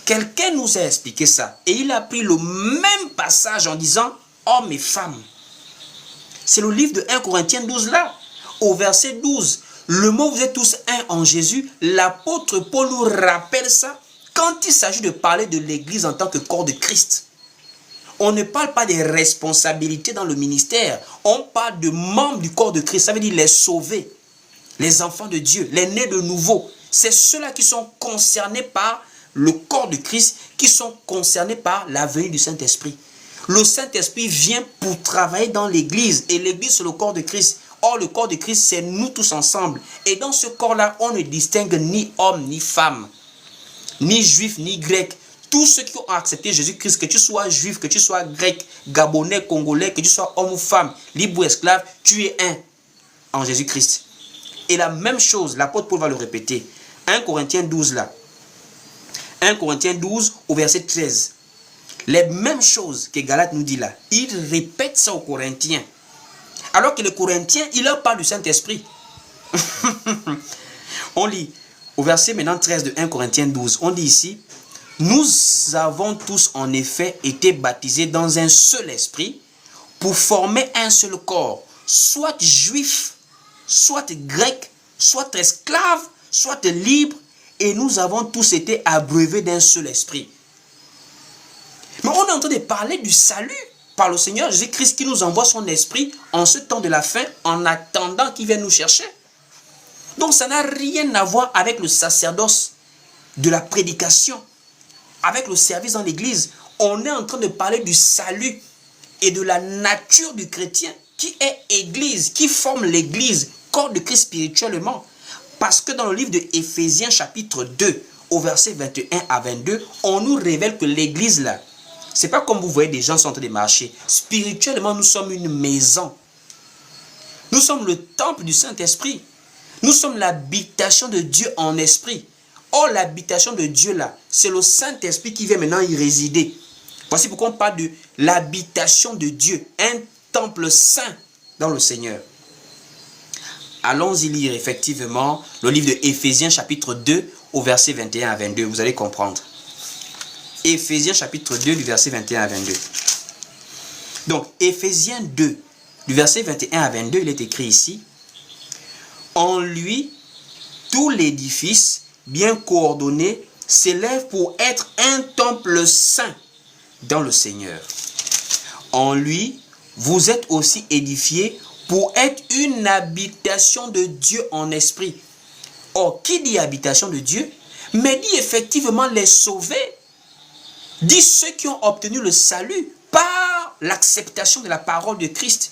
Speaker 1: Quelqu'un nous a expliqué ça. Et il a pris le même passage en disant hommes et femmes. C'est le livre de 1 Corinthiens 12 là. Au verset 12. Le mot vous êtes tous un en Jésus. L'apôtre Paul nous rappelle ça quand il s'agit de parler de l'église en tant que corps de Christ. On ne parle pas des responsabilités dans le ministère. On parle de membres du corps de Christ. Ça veut dire les sauvés, les enfants de Dieu, les nés de nouveau. C'est ceux-là qui sont concernés par le corps de Christ, qui sont concernés par la venue du Saint-Esprit. Le Saint-Esprit vient pour travailler dans l'église. Et l'église, c'est le corps de Christ. Or, le corps de Christ, c'est nous tous ensemble. Et dans ce corps-là, on ne distingue ni homme, ni femme, ni juif, ni grec. Tous ceux qui ont accepté Jésus-Christ, que tu sois juif, que tu sois grec, gabonais, congolais, que tu sois homme ou femme, libre ou esclave, tu es un en Jésus-Christ. Et la même chose, l'apôtre Paul va le répéter. 1 Corinthiens 12 là. 1 Corinthiens 12 au verset 13. Les mêmes choses que Galates nous dit là. Il répète ça aux Corinthiens. Alors que les Corinthiens, il leur parle du Saint-Esprit. On lit au verset maintenant 13 de 1 Corinthiens 12. On dit ici, nous avons tous en effet été baptisés dans un seul esprit pour former un seul corps, soit juif, soit grec, soit esclave, soit libre, et nous avons tous été abreuvés d'un seul esprit. Mais on est en train de parler du salut par le Seigneur Jésus-Christ qui nous envoie son esprit en ce temps de la fin, en attendant qu'il vienne nous chercher. Donc ça n'a rien à voir avec le sacerdoce de la prédication, avec le service dans l'église. On est en train de parler du salut et de la nature du chrétien qui est église, qui forme l'église, corps de Christ spirituellement. Parce que dans le livre de Éphésiens chapitre 2, au verset 21 à 22, on nous révèle que l'église là, c'est pas comme vous voyez des gens sont en train de marcher. Spirituellement, nous sommes une maison. Nous sommes le temple du Saint-Esprit. Nous sommes l'habitation de Dieu en esprit. Or, l'habitation de Dieu là, c'est le Saint-Esprit qui vient maintenant y résider. Voici pourquoi on parle de l'habitation de Dieu, un temple saint dans le Seigneur. Allons-y lire effectivement le livre de Éphésiens chapitre 2 au verset 21 à 22. Vous allez comprendre. Éphésiens chapitre 2 du verset 21 à 22. Donc, Éphésiens 2 du verset 21 à 22, il est écrit ici. En lui, tout l'édifice bien coordonné s'élève pour être un temple saint dans le Seigneur. En lui, vous êtes aussi édifiés pour être une habitation de Dieu en esprit. Or, qui dit habitation de Dieu, mais dit effectivement les sauvés, dit ceux qui ont obtenu le salut par l'acceptation de la parole de Christ,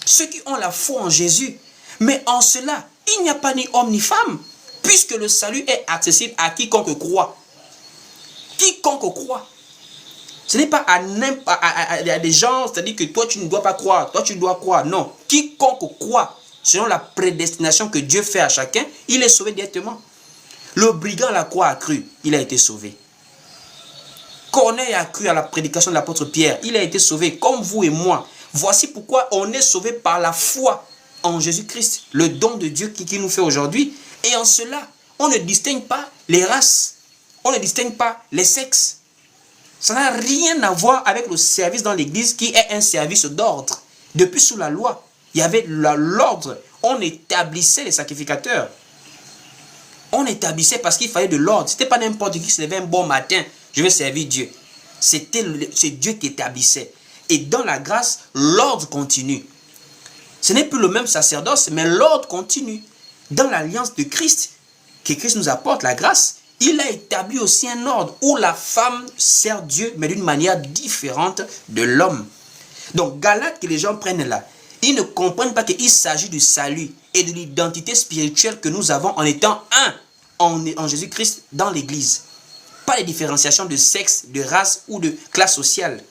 Speaker 1: ceux qui ont la foi en Jésus. Mais en cela, il n'y a pas ni homme ni femme, puisque le salut est accessible à quiconque croit. Quiconque croit. Ce n'est pas à des gens, c'est-à-dire que toi tu ne dois pas croire, toi tu dois croire. Non, quiconque croit, selon la prédestination que Dieu fait à chacun, il est sauvé directement. Le brigand à la croix a cru, il a été sauvé. Corneille a cru à la prédication de l'apôtre Pierre, il a été sauvé, comme vous et moi. Voici pourquoi on est sauvé par la foi en Jésus-Christ, le don de Dieu qui nous fait aujourd'hui. Et en cela, on ne distingue pas les races, on ne distingue pas les sexes. Ça n'a rien à voir avec le service dans l'église qui est un service d'ordre. Depuis sous la loi, il y avait l'ordre. On établissait les sacrificateurs. On établissait parce qu'il fallait de l'ordre. Ce n'était pas n'importe qui se levait un bon matin. Je vais servir Dieu. C'est Dieu qui établissait. Et dans la grâce, l'ordre continue. Ce n'est plus le même sacerdoce, mais l'ordre continue. Dans l'alliance de Christ, que Christ nous apporte, la grâce, il a établi aussi un ordre où la femme sert Dieu, mais d'une manière différente de l'homme. Donc, Galates que les gens prennent là, ils ne comprennent pas qu'il s'agit du salut et de l'identité spirituelle que nous avons en étant un en Jésus-Christ dans l'Église. Pas les différenciations de sexe, de race ou de classe sociale.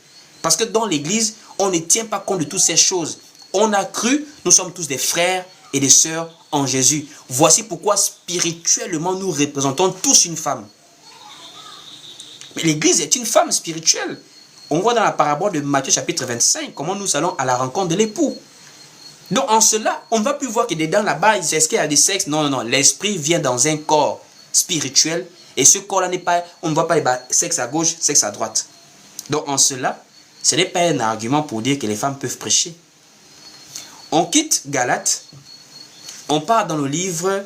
Speaker 1: Parce que dans l'Église, on ne tient pas compte de toutes ces choses. On a cru, nous sommes tous des frères et des sœurs en Jésus. Voici pourquoi spirituellement nous représentons tous une femme. Mais l'Église est une femme spirituelle. On voit dans la parabole de Matthieu chapitre 25 comment nous allons à la rencontre de l'époux. Donc en cela, on ne va plus voir que dedans là-bas, est-ce qu'il y a des sexes? Non, non, non. L'esprit vient dans un corps spirituel et ce corps-là n'est pas, on ne voit pas les sexe à gauche, sexe à droite. Donc en cela, ce n'est pas un argument pour dire que les femmes peuvent prêcher. On quitte Galates, on part dans le livre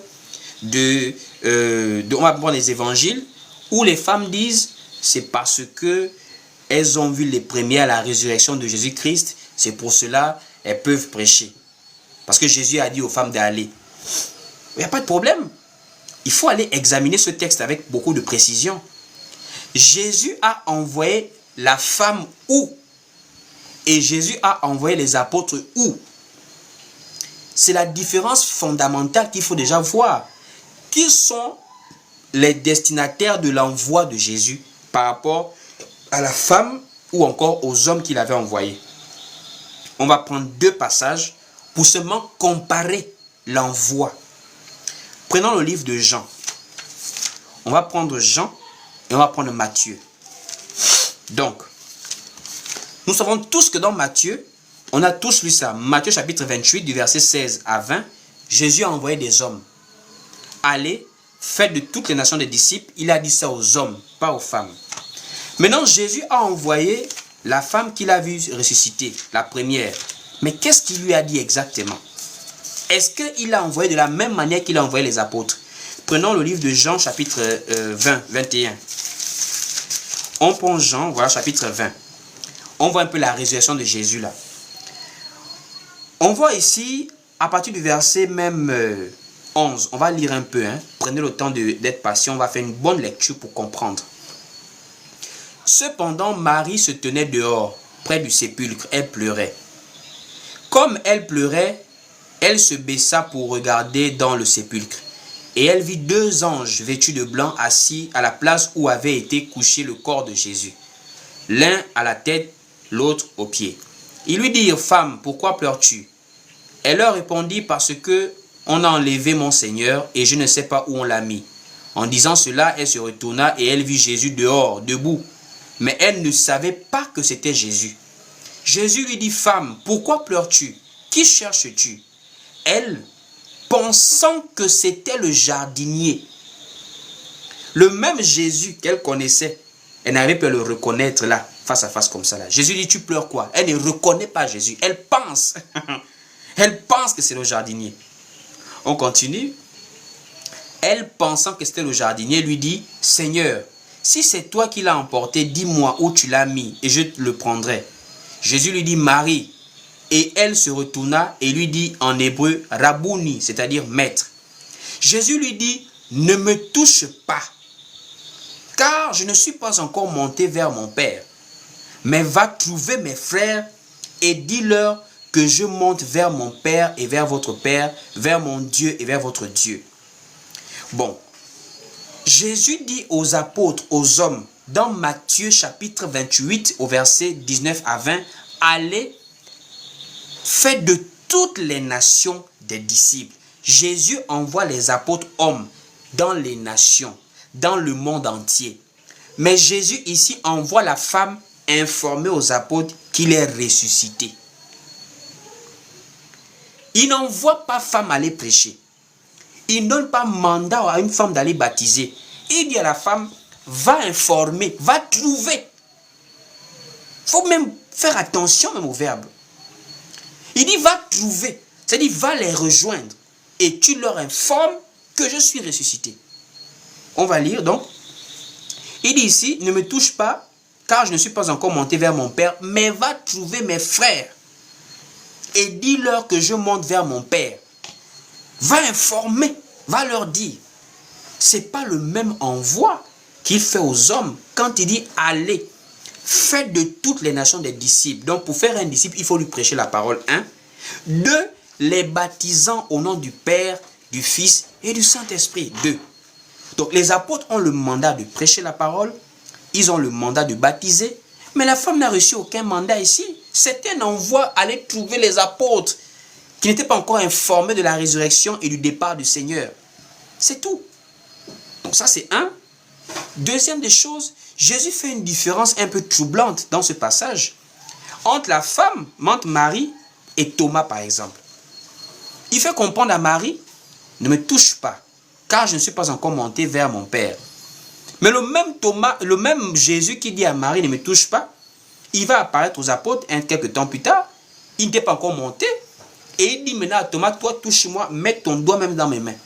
Speaker 1: on va prendre les évangiles, où les femmes disent, c'est parce que elles ont vu les premiers à la résurrection de Jésus-Christ, c'est pour cela elles peuvent prêcher. Parce que Jésus a dit aux femmes d'aller. Il n'y a pas de problème. Il faut aller examiner ce texte avec beaucoup de précision. Jésus a envoyé la femme où? Et Jésus a envoyé les apôtres où? C'est la différence fondamentale qu'il faut déjà voir. Qui sont les destinataires de l'envoi de Jésus par rapport à la femme ou encore aux hommes qu'il avait envoyés? On va prendre deux passages pour seulement comparer l'envoi. Prenons le livre de Jean. On va prendre Jean et on va prendre Matthieu. Donc, nous savons tous que dans Matthieu, on a tous lu ça. Matthieu chapitre 28, du verset 16 à 20, Jésus a envoyé des hommes. Allez, faites de toutes les nations des disciples. Il a dit ça aux hommes, pas aux femmes. Maintenant, Jésus a envoyé la femme qu'il a vue ressusciter, la première. Mais qu'est-ce qu'il lui a dit exactement? Est-ce qu'il a envoyé de la même manière qu'il a envoyé les apôtres? Prenons le livre de Jean, chapitre 21. On prend Jean, voilà, chapitre 20. On voit un peu la résurrection de Jésus là. On voit ici, à partir du verset même 11, on va lire un peu. Prenez le temps d'être patient, on va faire une bonne lecture pour comprendre. Cependant, Marie se tenait dehors, près du sépulcre, elle pleurait. Comme elle pleurait, elle se baissa pour regarder dans le sépulcre. Et elle vit deux anges vêtus de blanc assis à la place où avait été couché le corps de Jésus. L'un à la tête, l'autre aux pieds. Ils lui dirent, femme, pourquoi pleures-tu? Elle leur répondit, parce que on a enlevé mon Seigneur et je ne sais pas où on l'a mis. En disant cela, elle se retourna et elle vit Jésus dehors, debout. Mais elle ne savait pas que c'était Jésus. Jésus lui dit, femme, pourquoi pleures-tu? Qui cherches-tu? Elle, pensant que c'était le jardinier, le même Jésus qu'elle connaissait, elle n'arrivait pas à le reconnaître là, face à face comme ça. Là. Jésus dit, tu pleures quoi? Elle ne reconnaît pas Jésus. Elle pense. Elle pense que c'est le jardinier. On continue. Elle, pensant que c'était le jardinier, lui dit, Seigneur, si c'est toi qui l'as emporté, dis-moi où tu l'as mis et je le prendrai. Jésus lui dit, Marie. Et elle se retourna et lui dit en hébreu, Rabouni, c'est-à-dire maître. Jésus lui dit, ne me touche pas, car je ne suis pas encore monté vers mon Père. Mais va trouver mes frères et dis-leur que je monte vers mon Père et vers votre Père, vers mon Dieu et vers votre Dieu. Bon, Jésus dit aux apôtres, aux hommes, dans Matthieu chapitre 28, au verset 19 à 20, allez, faites de toutes les nations des disciples. Jésus envoie les apôtres hommes dans les nations, dans le monde entier. Mais Jésus ici envoie la femme informer aux apôtres qu'il est ressuscité. Il n'envoie pas femme aller prêcher. Il ne donne pas mandat à une femme d'aller baptiser. Il dit à la femme, va informer, va trouver. Il faut même faire attention même au verbe. Il dit, va trouver. C'est-à-dire, va les rejoindre. Et tu leur informes que je suis ressuscité. On va lire donc. Il dit ici, ne me touche pas, car je ne suis pas encore monté vers mon Père, mais va trouver mes frères et dis-leur que je monte vers mon Père. Va informer, va leur dire. Ce n'est pas le même envoi qu'il fait aux hommes quand il dit allez, faites de toutes les nations des disciples. Donc pour faire un disciple, il faut lui prêcher la parole. 1. 2. Les baptisant au nom du Père, du Fils et du Saint-Esprit. 2. Donc les apôtres ont le mandat de prêcher la parole, ils ont le mandat de baptiser, mais la femme n'a reçu aucun mandat ici. C'est un envoi à aller trouver les apôtres qui n'étaient pas encore informés de la résurrection et du départ du Seigneur. C'est tout. Donc ça c'est 1. Deuxième des choses, Jésus fait une différence un peu troublante dans ce passage entre la femme, entre Marie et Thomas par exemple. Il fait comprendre à Marie, ne me touche pas, car je ne suis pas encore monté vers mon Père. Mais le même Thomas, le même Jésus qui dit à Marie, ne me touche pas, il va apparaître aux apôtres quelques temps plus tard, il n'était pas encore monté, et il dit maintenant à Thomas, toi touche-moi, mets ton doigt même dans mes mains.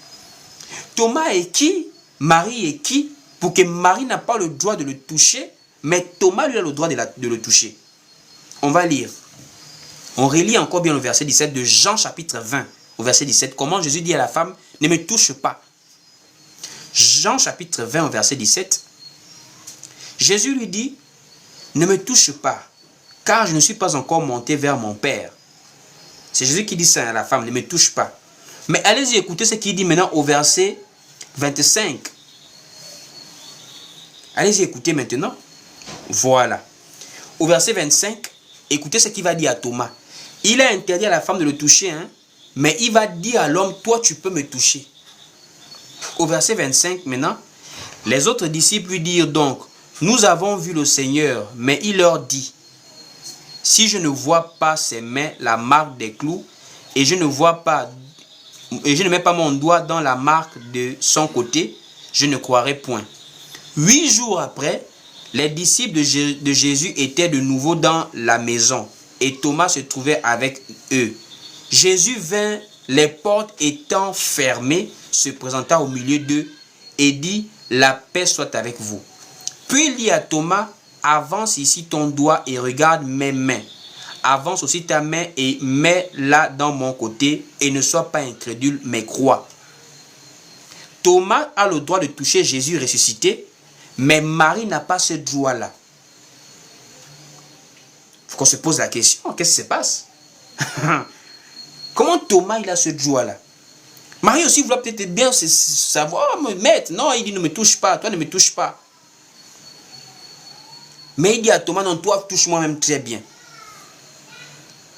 Speaker 1: Thomas est qui? Marie est qui? Pour que Marie n'a pas le droit de le toucher, mais Thomas lui a le droit de le toucher. On va lire. On relit encore bien le verset 17 de Jean chapitre 20, au verset 17. Comment Jésus dit à la femme, ne me touche pas. Jean chapitre 20, au verset 17. Jésus lui dit, ne me touche pas, car je ne suis pas encore monté vers mon Père. C'est Jésus qui dit ça à la femme, ne me touche pas. Mais allez-y écoutez ce qu'il dit maintenant au verset 25. Allez-y écoutez maintenant. Voilà. Au verset 25, écoutez ce qu'il va dire à Thomas. Il a interdit à la femme de le toucher, hein, mais il va dire à l'homme, toi tu peux me toucher. Au verset 25 maintenant, les autres disciples lui dirent donc, nous avons vu le Seigneur, mais il leur dit, si je ne vois pas ses mains, la marque des clous, et je ne mets pas mon doigt dans la marque de son côté, je ne croirai point. 8 jours après, les disciples de Jésus étaient de nouveau dans la maison, et Thomas se trouvait avec eux. Jésus vint, les portes étant fermées, se présenta au milieu d'eux et dit, la paix soit avec vous. Puis il dit à Thomas, avance ici ton doigt et regarde mes mains. Avance aussi ta main et mets-la dans mon côté et ne sois pas incrédule, mais crois. Thomas a le droit de toucher Jésus ressuscité, mais Marie n'a pas ce droit-là. Il faut qu'on se pose la question, qu'est-ce qui se passe? Comment Thomas il a ce droit-là? Marie aussi voulait peut-être bien savoir, me mettre. Non, il dit ne me touche pas, toi ne me touche pas. Mais il dit à Thomas, non, toi touche-moi même très bien.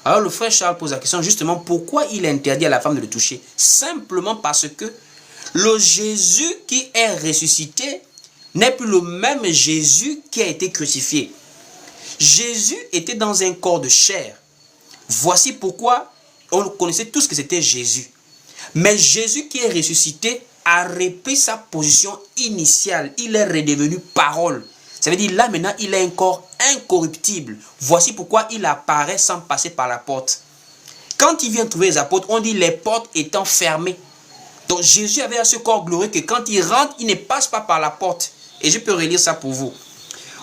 Speaker 1: Alors le frère Charles pose la question justement, pourquoi il interdit à la femme de le toucher? Simplement parce que le Jésus qui est ressuscité n'est plus le même Jésus qui a été crucifié. Jésus était dans un corps de chair. Voici pourquoi on connaissait tous que c'était Jésus. Mais Jésus qui est ressuscité a repris sa position initiale. Il est redevenu parole. Ça veut dire là maintenant il a un corps incorruptible. Voici pourquoi il apparaît sans passer par la porte. Quand il vient trouver les apôtres, on dit les portes étant fermées. Donc Jésus avait ce corps glorieux que quand il rentre, il ne passe pas par la porte. Et je peux relire ça pour vous.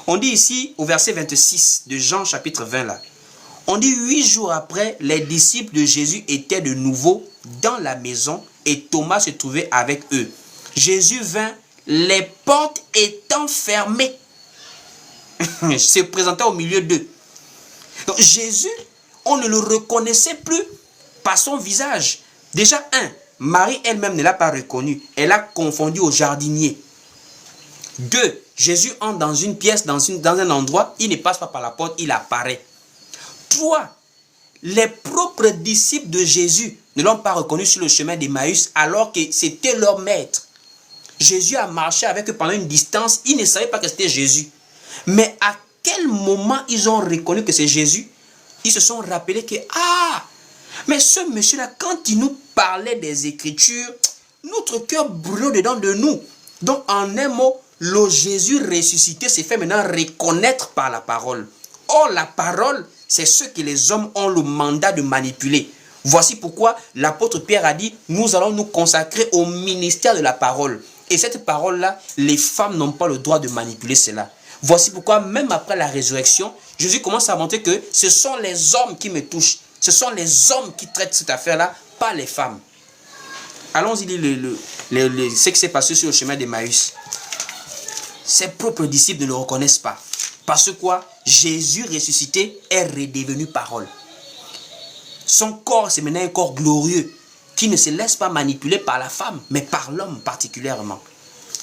Speaker 1: On dit ici au verset 26 de Jean chapitre 20 là. On dit 8 jours après, les disciples de Jésus étaient de nouveau dans la maison et Thomas se trouvait avec eux. Jésus vint, les portes étant fermées, se présenta au milieu d'eux. Donc Jésus, on ne le reconnaissait plus par son visage. Déjà, Marie elle-même ne l'a pas reconnu. Elle a confondu au jardinier. 2, Jésus entre dans une pièce, dans un endroit, il ne passe pas par la porte, il apparaît. 3, les propres disciples de Jésus ne l'ont pas reconnu sur le chemin d'Emmaüs alors que c'était leur maître. Jésus a marché avec eux pendant une distance, ils ne savaient pas que c'était Jésus. Mais à quel moment ils ont reconnu que c'est Jésus? Ils se sont rappelés que, mais ce monsieur-là, quand il nous parlait des Écritures, notre cœur brûlait dedans de nous. Donc en un mot, le Jésus ressuscité s'est fait maintenant reconnaître par la parole. Or la parole, c'est ce que les hommes ont le mandat de manipuler. Voici pourquoi l'apôtre Pierre a dit, nous allons nous consacrer au ministère de la parole. Et cette parole-là, les femmes n'ont pas le droit de manipuler cela. Voici pourquoi même après la résurrection, Jésus commence à montrer que ce sont les hommes qui me touchent. Ce sont les hommes qui traitent cette affaire-là, pas les femmes. Allons-y lire ce qui s'est passé sur le chemin d'Emmaüs. Ses propres disciples ne le reconnaissent pas. Parce que quoi? Jésus ressuscité est redevenu parole. Son corps, c'est maintenant un corps glorieux qui ne se laisse pas manipuler par la femme, mais par l'homme particulièrement.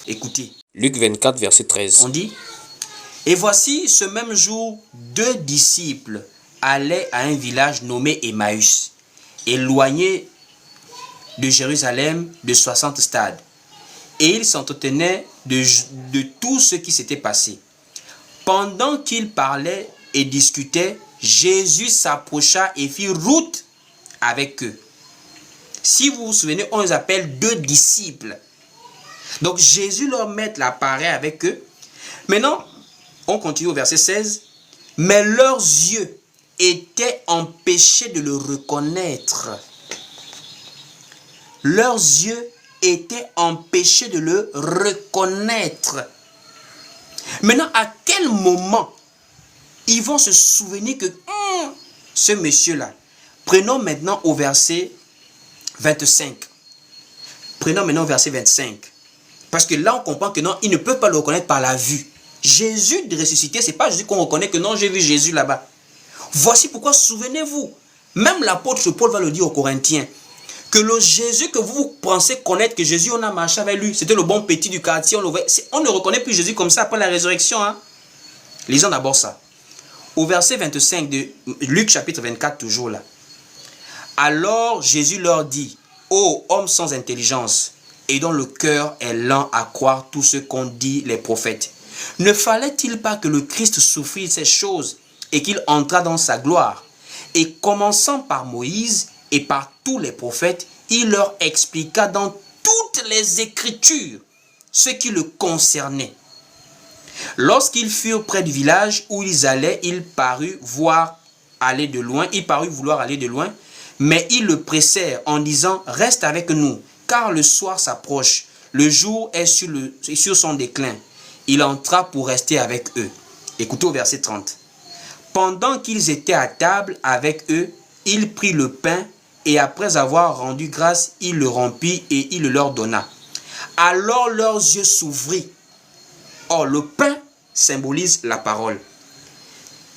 Speaker 1: Écoutez.
Speaker 2: Luc 24, verset 13.
Speaker 1: On dit, et voici ce même jour, 2 disciples allaient à un village nommé Emmaüs, éloigné de Jérusalem de 60 stades. Et ils s'entretenaient de tout ce qui s'était passé. Pendant qu'ils parlaient et discutaient, Jésus s'approcha et fit route avec eux. Si vous vous souvenez, on les appelle 2 disciples. Donc Jésus leur met l'appareil avec eux. Maintenant, on continue au verset 16. Mais leurs yeux étaient empêchés de le reconnaître. Leurs yeux étaient empêchés de le reconnaître. Maintenant, à quel moment ils vont se souvenir que ce monsieur-là, prenons maintenant au verset 25. Prenons maintenant au verset 25. Parce que là, on comprend que non, ils ne peuvent pas le reconnaître par la vue. Jésus de ressuscité, ce n'est pas Jésus qu'on reconnaît que non, j'ai vu Jésus là-bas. Voici pourquoi, souvenez-vous, même l'apôtre Paul va le dire aux Corinthiens, que le Jésus que vous pensez connaître, que Jésus, on a marché avec lui, c'était le bon petit du quartier, on ne reconnaît plus Jésus comme ça après la résurrection. Hein? Lisons d'abord ça. Au verset 25 de Luc chapitre 24, toujours là. Alors Jésus leur dit, ô hommes sans intelligence, et dont le cœur est lent à croire tout ce qu'ont dit les prophètes. Ne fallait-il pas que le Christ souffrit ces choses et qu'il entrât dans sa gloire? Et commençant par Moïse et par tous les prophètes, il leur expliqua dans toutes les Écritures ce qui le concernait. Lorsqu'ils furent près du village où ils allaient, il parut vouloir aller de loin, mais ils le pressèrent en disant, reste avec nous, car le soir s'approche, le jour est sur son déclin. Il entra pour rester avec eux. Écoutez au verset 30. Pendant qu'ils étaient à table avec eux, il prit le pain et après avoir rendu grâce, il le rompit et il le leur donna. Alors leurs yeux s'ouvrirent. Or, le pain symbolise la parole.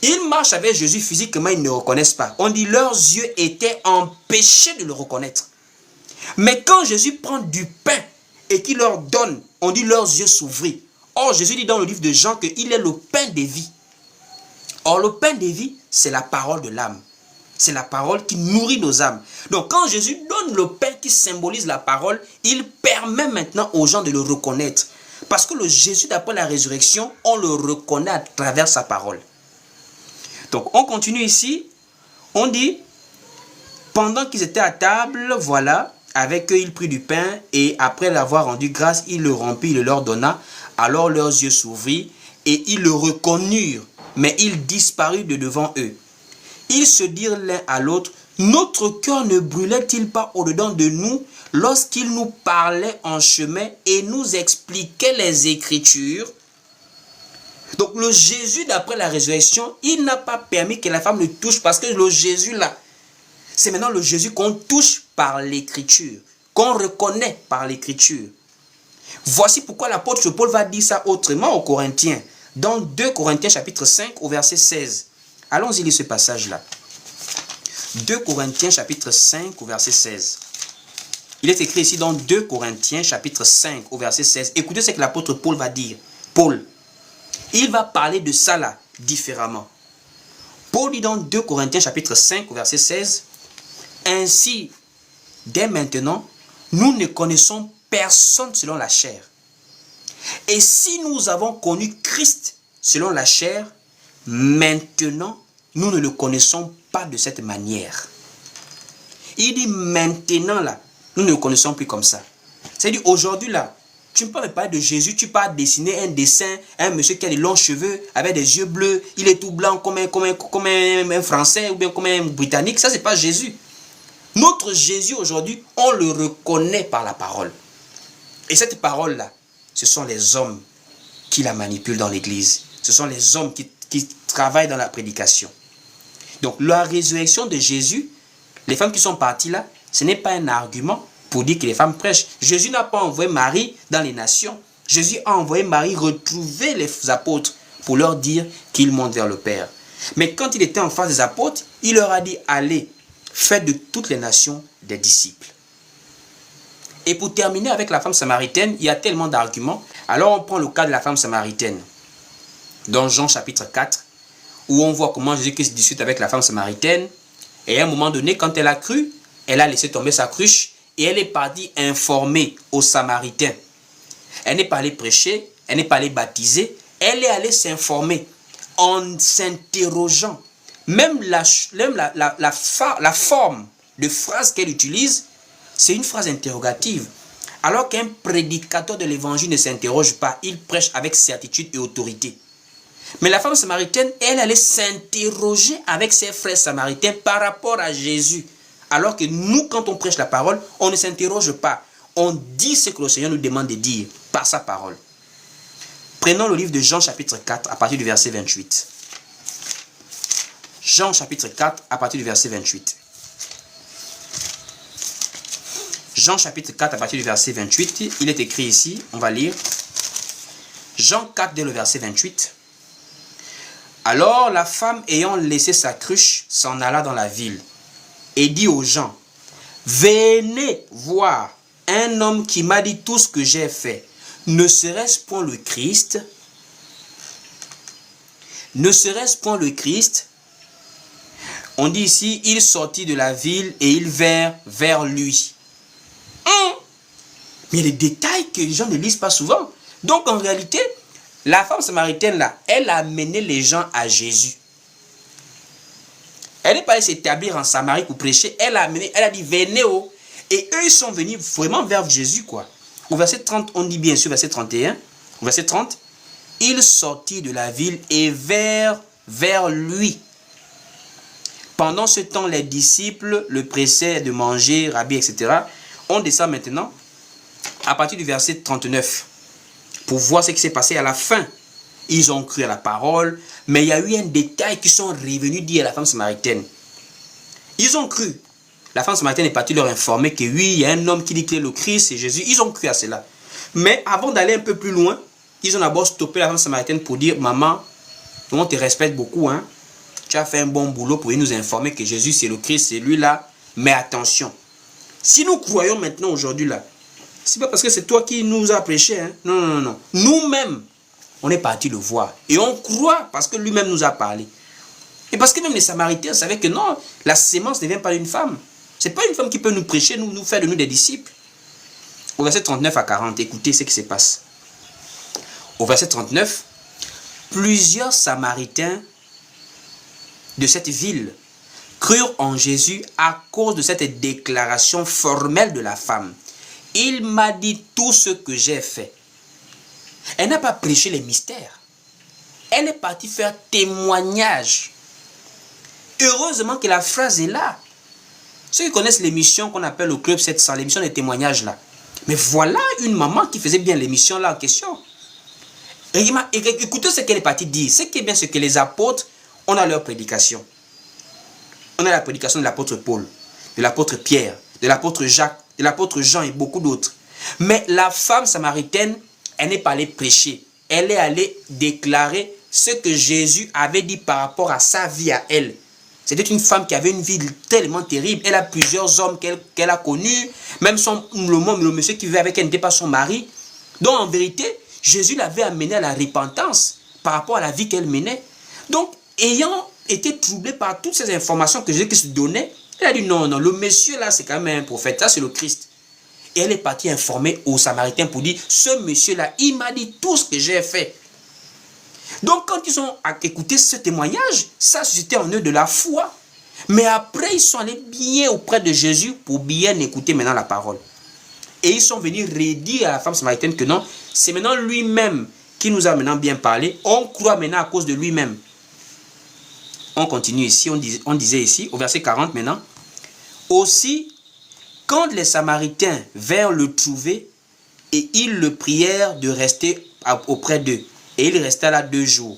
Speaker 1: Ils marchent avec Jésus physiquement, ils ne le reconnaissent pas. On dit leurs yeux étaient empêchés de le reconnaître. Mais quand Jésus prend du pain et qu'il leur donne, on dit leurs yeux s'ouvrirent. Or, Jésus dit dans le livre de Jean qu'il est le pain des vies. Or, le pain des vies, c'est la parole de l'âme. C'est la parole qui nourrit nos âmes. Donc, quand Jésus donne le pain qui symbolise la parole, il permet maintenant aux gens de le reconnaître. Parce que le Jésus d'après la résurrection, on le reconnaît à travers sa parole. Donc, on continue ici. On dit, pendant qu'ils étaient à table, voilà, avec eux, il prit du pain et après l'avoir rendu grâce, il le rompit, il le leur donna. Alors leurs yeux s'ouvrirent et ils le reconnurent, mais il disparut de devant eux. Ils se dirent l'un à l'autre, notre cœur ne brûlait-il pas au-dedans de nous lorsqu'il nous parlait en chemin et nous expliquait les Écritures? Donc le Jésus d'après la résurrection, il n'a pas permis que la femme le touche parce que le Jésus là, c'est maintenant le Jésus qu'on touche par l'Écriture, qu'on reconnaît par l'Écriture. Voici pourquoi l'apôtre Paul va dire ça autrement aux Corinthiens. Dans 2 Corinthiens chapitre 5 au verset 16. Allons-y lire ce passage-là. 2 Corinthiens chapitre 5 au verset 16. Il est écrit ici dans 2 Corinthiens chapitre 5 au verset 16. Écoutez ce que l'apôtre Paul va dire. Paul, il va parler de ça là différemment. Paul dit dans 2 Corinthiens chapitre 5 au verset 16. Ainsi, dès maintenant, nous ne connaissons personne selon la chair. Et si nous avons connu Christ selon la chair, maintenant, nous ne le connaissons pas de cette manière. Il dit maintenant là, nous ne le connaissons plus comme ça. C'est-à-dire aujourd'hui là, tu ne peux pas me parler de Jésus, tu peux dessiner un dessin, un monsieur qui a des longs cheveux, avec des yeux bleus, il est tout blanc comme un Français ou bien comme un Britannique, ça c'est pas Jésus. Notre Jésus aujourd'hui, on le reconnaît par la parole. Et cette parole-là, ce sont les hommes qui la manipulent dans l'église. Ce sont les hommes qui travaillent dans la prédication. Donc la résurrection de Jésus, les femmes qui sont parties là, ce n'est pas un argument pour dire que les femmes prêchent. Jésus n'a pas envoyé Marie dans les nations. Jésus a envoyé Marie retrouver les apôtres pour leur dire qu'ils montent vers le Père. Mais quand il était en face des apôtres, il leur a dit, allez, faites de toutes les nations des disciples. Et pour terminer avec la femme samaritaine, il y a tellement d'arguments. Alors on prend le cas de la femme samaritaine. Dans Jean chapitre 4, où on voit comment Jésus-Christ discute avec la femme samaritaine. Et à un moment donné, quand elle a cru, elle a laissé tomber sa cruche et elle est partie informer aux Samaritains. Elle n'est pas allée prêcher, elle n'est pas allée baptiser, elle est allée s'informer en s'interrogeant. Même la forme de phrase qu'elle utilise, c'est une phrase interrogative. Alors qu'un prédicateur de l'évangile ne s'interroge pas, il prêche avec certitude et autorité. Mais la femme samaritaine, elle allait s'interroger avec ses frères samaritains par rapport à Jésus. Alors que nous, quand on prêche la parole, on ne s'interroge pas. On dit ce que le Seigneur nous demande de dire par sa parole. Prenons le livre de Jean chapitre 4 à partir du verset 28. Jean chapitre 4 à partir du verset 28. Jean chapitre 4 à partir du verset 28, il est écrit ici, on va lire. Jean 4 dès le verset 28. Alors la femme ayant laissé sa cruche s'en alla dans la ville et dit aux gens, venez voir un homme qui m'a dit tout ce que j'ai fait. Ne serait-ce point le Christ? Ne serait-ce point le Christ? On dit ici, il sortit de la ville et il vint vers lui. Mais les détails que les gens ne lisent pas souvent. Donc en réalité, la femme samaritaine là, elle a amené les gens à Jésus. Elle n'est pas allée s'établir en Samarie pour prêcher. Elle a dit venez oh. Et eux ils sont venus vraiment vers Jésus quoi. Au verset 30, on dit bien sûr verset 31. Au verset 30, il sortit de la ville et vers lui. Pendant ce temps, les disciples le pressaient de manger, rabbi, etc. On descend maintenant à partir du verset 39 pour voir ce qui s'est passé à la fin. Ils ont cru à la parole, mais il y a eu un détail qui sont revenus dire à la femme samaritaine. Ils ont cru. La femme samaritaine est partie leur informer que oui, il y a un homme qui dit que le Christ, c'est Jésus. Ils ont cru à cela. Mais avant d'aller un peu plus loin, ils ont d'abord stoppé la femme samaritaine pour dire, maman, on te respecte beaucoup, hein. Tu as fait un bon boulot pour nous informer que Jésus c'est le Christ, c'est lui là. Mais attention, si nous croyons maintenant aujourd'hui là, c'est pas parce que c'est toi qui nous as prêché, hein. Non, non, non. Nous-mêmes, on est parti le voir. Et on croit parce que lui-même nous a parlé. Et parce que même les Samaritains savaient que non, la sémence ne vient pas d'une femme. Ce n'est pas une femme qui peut nous prêcher, nous faire de nous des disciples. Au verset 39 à 40, écoutez ce qui se passe. Au verset 39, plusieurs Samaritains de cette ville crurent en Jésus à cause de cette déclaration formelle de la femme. Il m'a dit tout ce que j'ai fait. Elle n'a pas prêché les mystères. Elle est partie faire témoignage. Heureusement que la phrase est là. Ceux qui connaissent l'émission qu'on appelle au Club 700, l'émission des témoignages là. Mais voilà une maman qui faisait bien l'émission là en question. Et écoutez ce qu'elle est partie dire. Ce qui est bien, c'est que les apôtres, on a leur prédication. On a la prédication de l'apôtre Paul, de l'apôtre Pierre, de l'apôtre Jacques, de l'apôtre Jean et beaucoup d'autres. Mais la femme samaritaine, elle n'est pas allée prêcher. Elle est allée déclarer ce que Jésus avait dit par rapport à sa vie à elle. C'était une femme qui avait une vie tellement terrible. Elle a plusieurs hommes qu'elle a connus. Même le monsieur qui vivait avec elle n'était pas son mari. Donc en vérité, Jésus l'avait amenée à la repentance par rapport à la vie qu'elle menait. Donc, ayant été troublée par toutes ces informations que Jésus donnait, elle a dit non, non, le monsieur là c'est quand même un prophète, ça c'est le Christ. Et elle est partie informer aux Samaritains pour dire, ce monsieur là, il m'a dit tout ce que j'ai fait. Donc quand ils ont écouté ce témoignage, ça a suscité en eux de la foi. Mais après, ils sont allés bien auprès de Jésus pour bien écouter maintenant la parole. Et ils sont venus redire à la femme samaritaine que non, c'est maintenant lui-même qui nous a maintenant bien parlé. On croit maintenant à cause de lui-même. On continue ici, on disait ici, au verset 40 maintenant. Aussi, quand les Samaritains vinrent le trouver, et ils le prièrent de rester auprès d'eux. Et il resta là 2 jours.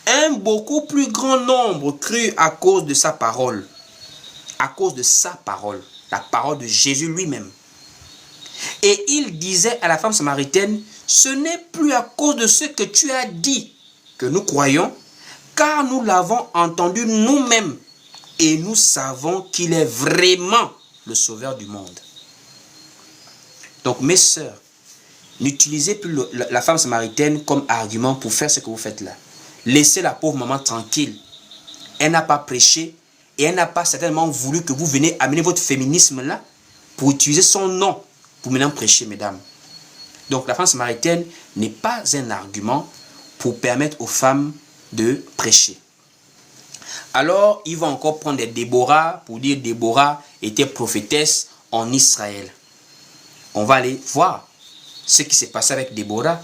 Speaker 1: un beaucoup plus grand nombre crut à cause de sa parole. À cause de sa parole. La parole de Jésus lui-même. Et il disait à la femme samaritaine, ce n'est plus à cause de ce que tu as dit que nous croyons, car nous l'avons entendu nous-mêmes et nous savons qu'il est vraiment le sauveur du monde. Donc mes sœurs, n'utilisez plus la femme samaritaine comme argument pour faire ce que vous faites là. Laissez la pauvre maman tranquille. Elle n'a pas prêché et elle n'a pas certainement voulu que vous veniez amener votre féminisme là pour utiliser son nom pour maintenant prêcher, mesdames. Donc la femme samaritaine n'est pas un argument pour permettre aux femmes de prêcher. Alors, ils vont encore prendre des Déborah pour dire Déborah était prophétesse en Israël. On va aller voir ce qui s'est passé avec Déborah.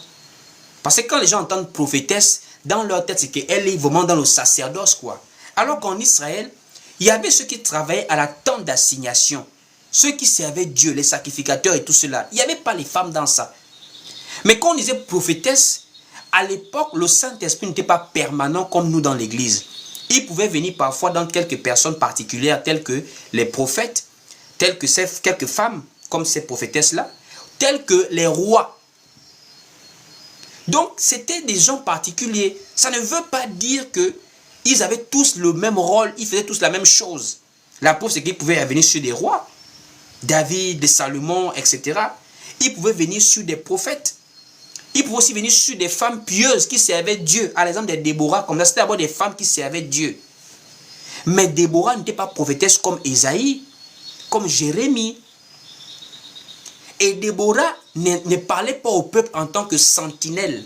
Speaker 1: Parce que quand les gens entendent prophétesse, dans leur tête, c'est qu'elle est vraiment dans le sacerdoce, quoi. Alors qu'en Israël, il y avait ceux qui travaillaient à la tente d'assignation. Ceux qui servaient Dieu, les sacrificateurs et tout cela. Il n'y avait pas les femmes dans ça. Mais quand on disait prophétesse, à l'époque, le Saint-Esprit n'était pas permanent comme nous dans l'église. Il pouvait venir parfois dans quelques personnes particulières, telles que les prophètes, telles que quelques femmes, comme ces prophétesses-là, telles que les rois. Donc, c'était des gens particuliers. Ça ne veut pas dire qu'ils avaient tous le même rôle, ils faisaient tous la même chose. La preuve, c'est qu'ils pouvaient venir sur des rois, David, Salomon, etc. Ils pouvaient venir sur des prophètes. Ils pouvaient aussi venir sur des femmes pieuses qui servaient Dieu. À l'exemple des Déborah, comme ça, c'était d'abord des femmes qui servaient Dieu. Mais Déborah n'était pas prophétesse comme Ésaïe, comme Jérémie. Et Déborah ne parlait pas au peuple en tant que sentinelle.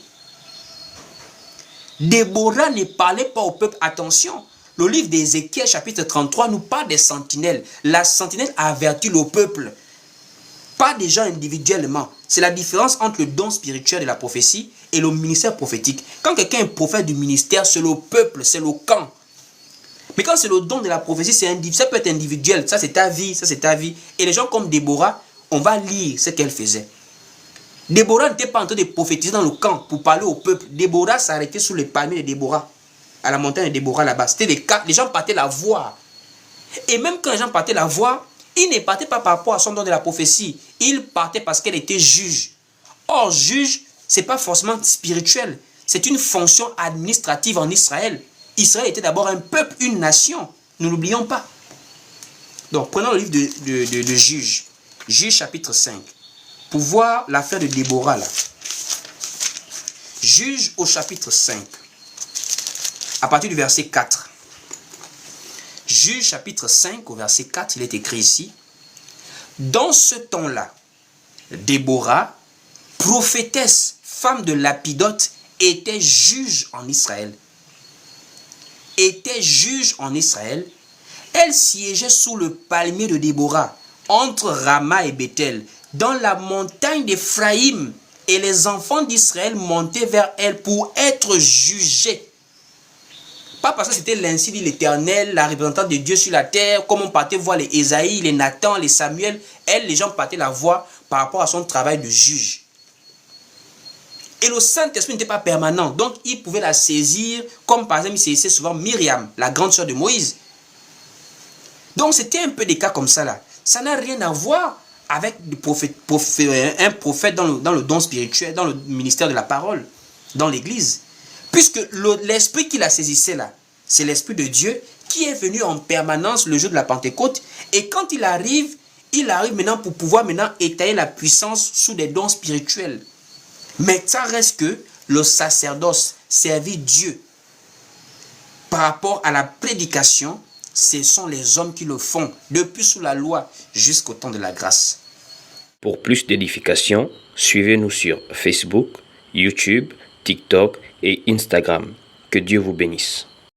Speaker 1: Déborah ne parlait pas au peuple. Attention, le livre d'Ézéchiel, chapitre 33, nous parle des sentinelles. La sentinelle avertit le peuple. Pas des gens individuellement. C'est la différence entre le don spirituel de la prophétie et le ministère prophétique. Quand quelqu'un est prophète du ministère, c'est le peuple, c'est le camp. Mais quand c'est le don de la prophétie, ça peut être individuel. Ça, c'est ta vie, ça, c'est ta vie. Et les gens comme Déborah, on va lire ce qu'elle faisait. Déborah n'était pas en train de prophétiser dans le camp pour parler au peuple. Déborah s'arrêtait sous les palmiers de Déborah, à la montagne de Déborah là-bas. C'était des cas, les gens partaient la voir. Et même quand les gens partaient la voir, ils ne partaient pas par rapport à son don de la prophétie. Ils partaient parce qu'elle était juge. Or, juge, ce n'est pas forcément spirituel. C'est une fonction administrative en Israël. Israël était d'abord un peuple, une nation. Nous n'oublions pas. Donc, prenons le livre de Juge. Juge chapitre 5. Pour voir l'affaire de Déborah là. Juge au chapitre 5. À partir du verset 4. Juge chapitre 5 au verset 4, il est écrit ici. Dans ce temps-là, Déborah, prophétesse, femme de Lapidote, était juge en Israël. Était juge en Israël. Elle siégeait sous le palmier de Déborah, entre Rama et Bethel, dans la montagne d'Éphraïm, et les enfants d'Israël montaient vers elle pour être jugés. Pas parce que c'était l'ainsi dit l'Éternel, la représentante de Dieu sur la terre, comme on partait voir les Ésaïe, les Nathan, les Samuel. Elle, les gens partaient la voir par rapport à son travail de juge. Et le Saint-Esprit n'était pas permanent. Donc, il pouvait la saisir, comme par exemple, il saisissait souvent Myriam, la grande sœur de Moïse. Donc, c'était un peu des cas comme ça là. Ça n'a rien à voir avec un prophète dans le don spirituel, dans le ministère de la parole, dans l'église. Puisque l'esprit qui la saisissait là, c'est l'esprit de Dieu qui est venu en permanence le jour de la Pentecôte. Et quand il arrive maintenant pour pouvoir maintenant étayer la puissance sous des dons spirituels. Mais ça reste que le sacerdoce, servir Dieu. Par rapport à la prédication, ce sont les hommes qui le font, depuis sous la loi jusqu'au temps de la grâce.
Speaker 2: Pour plus d'édification, suivez-nous sur Facebook, YouTube, TikTok et Instagram. Que Dieu vous bénisse.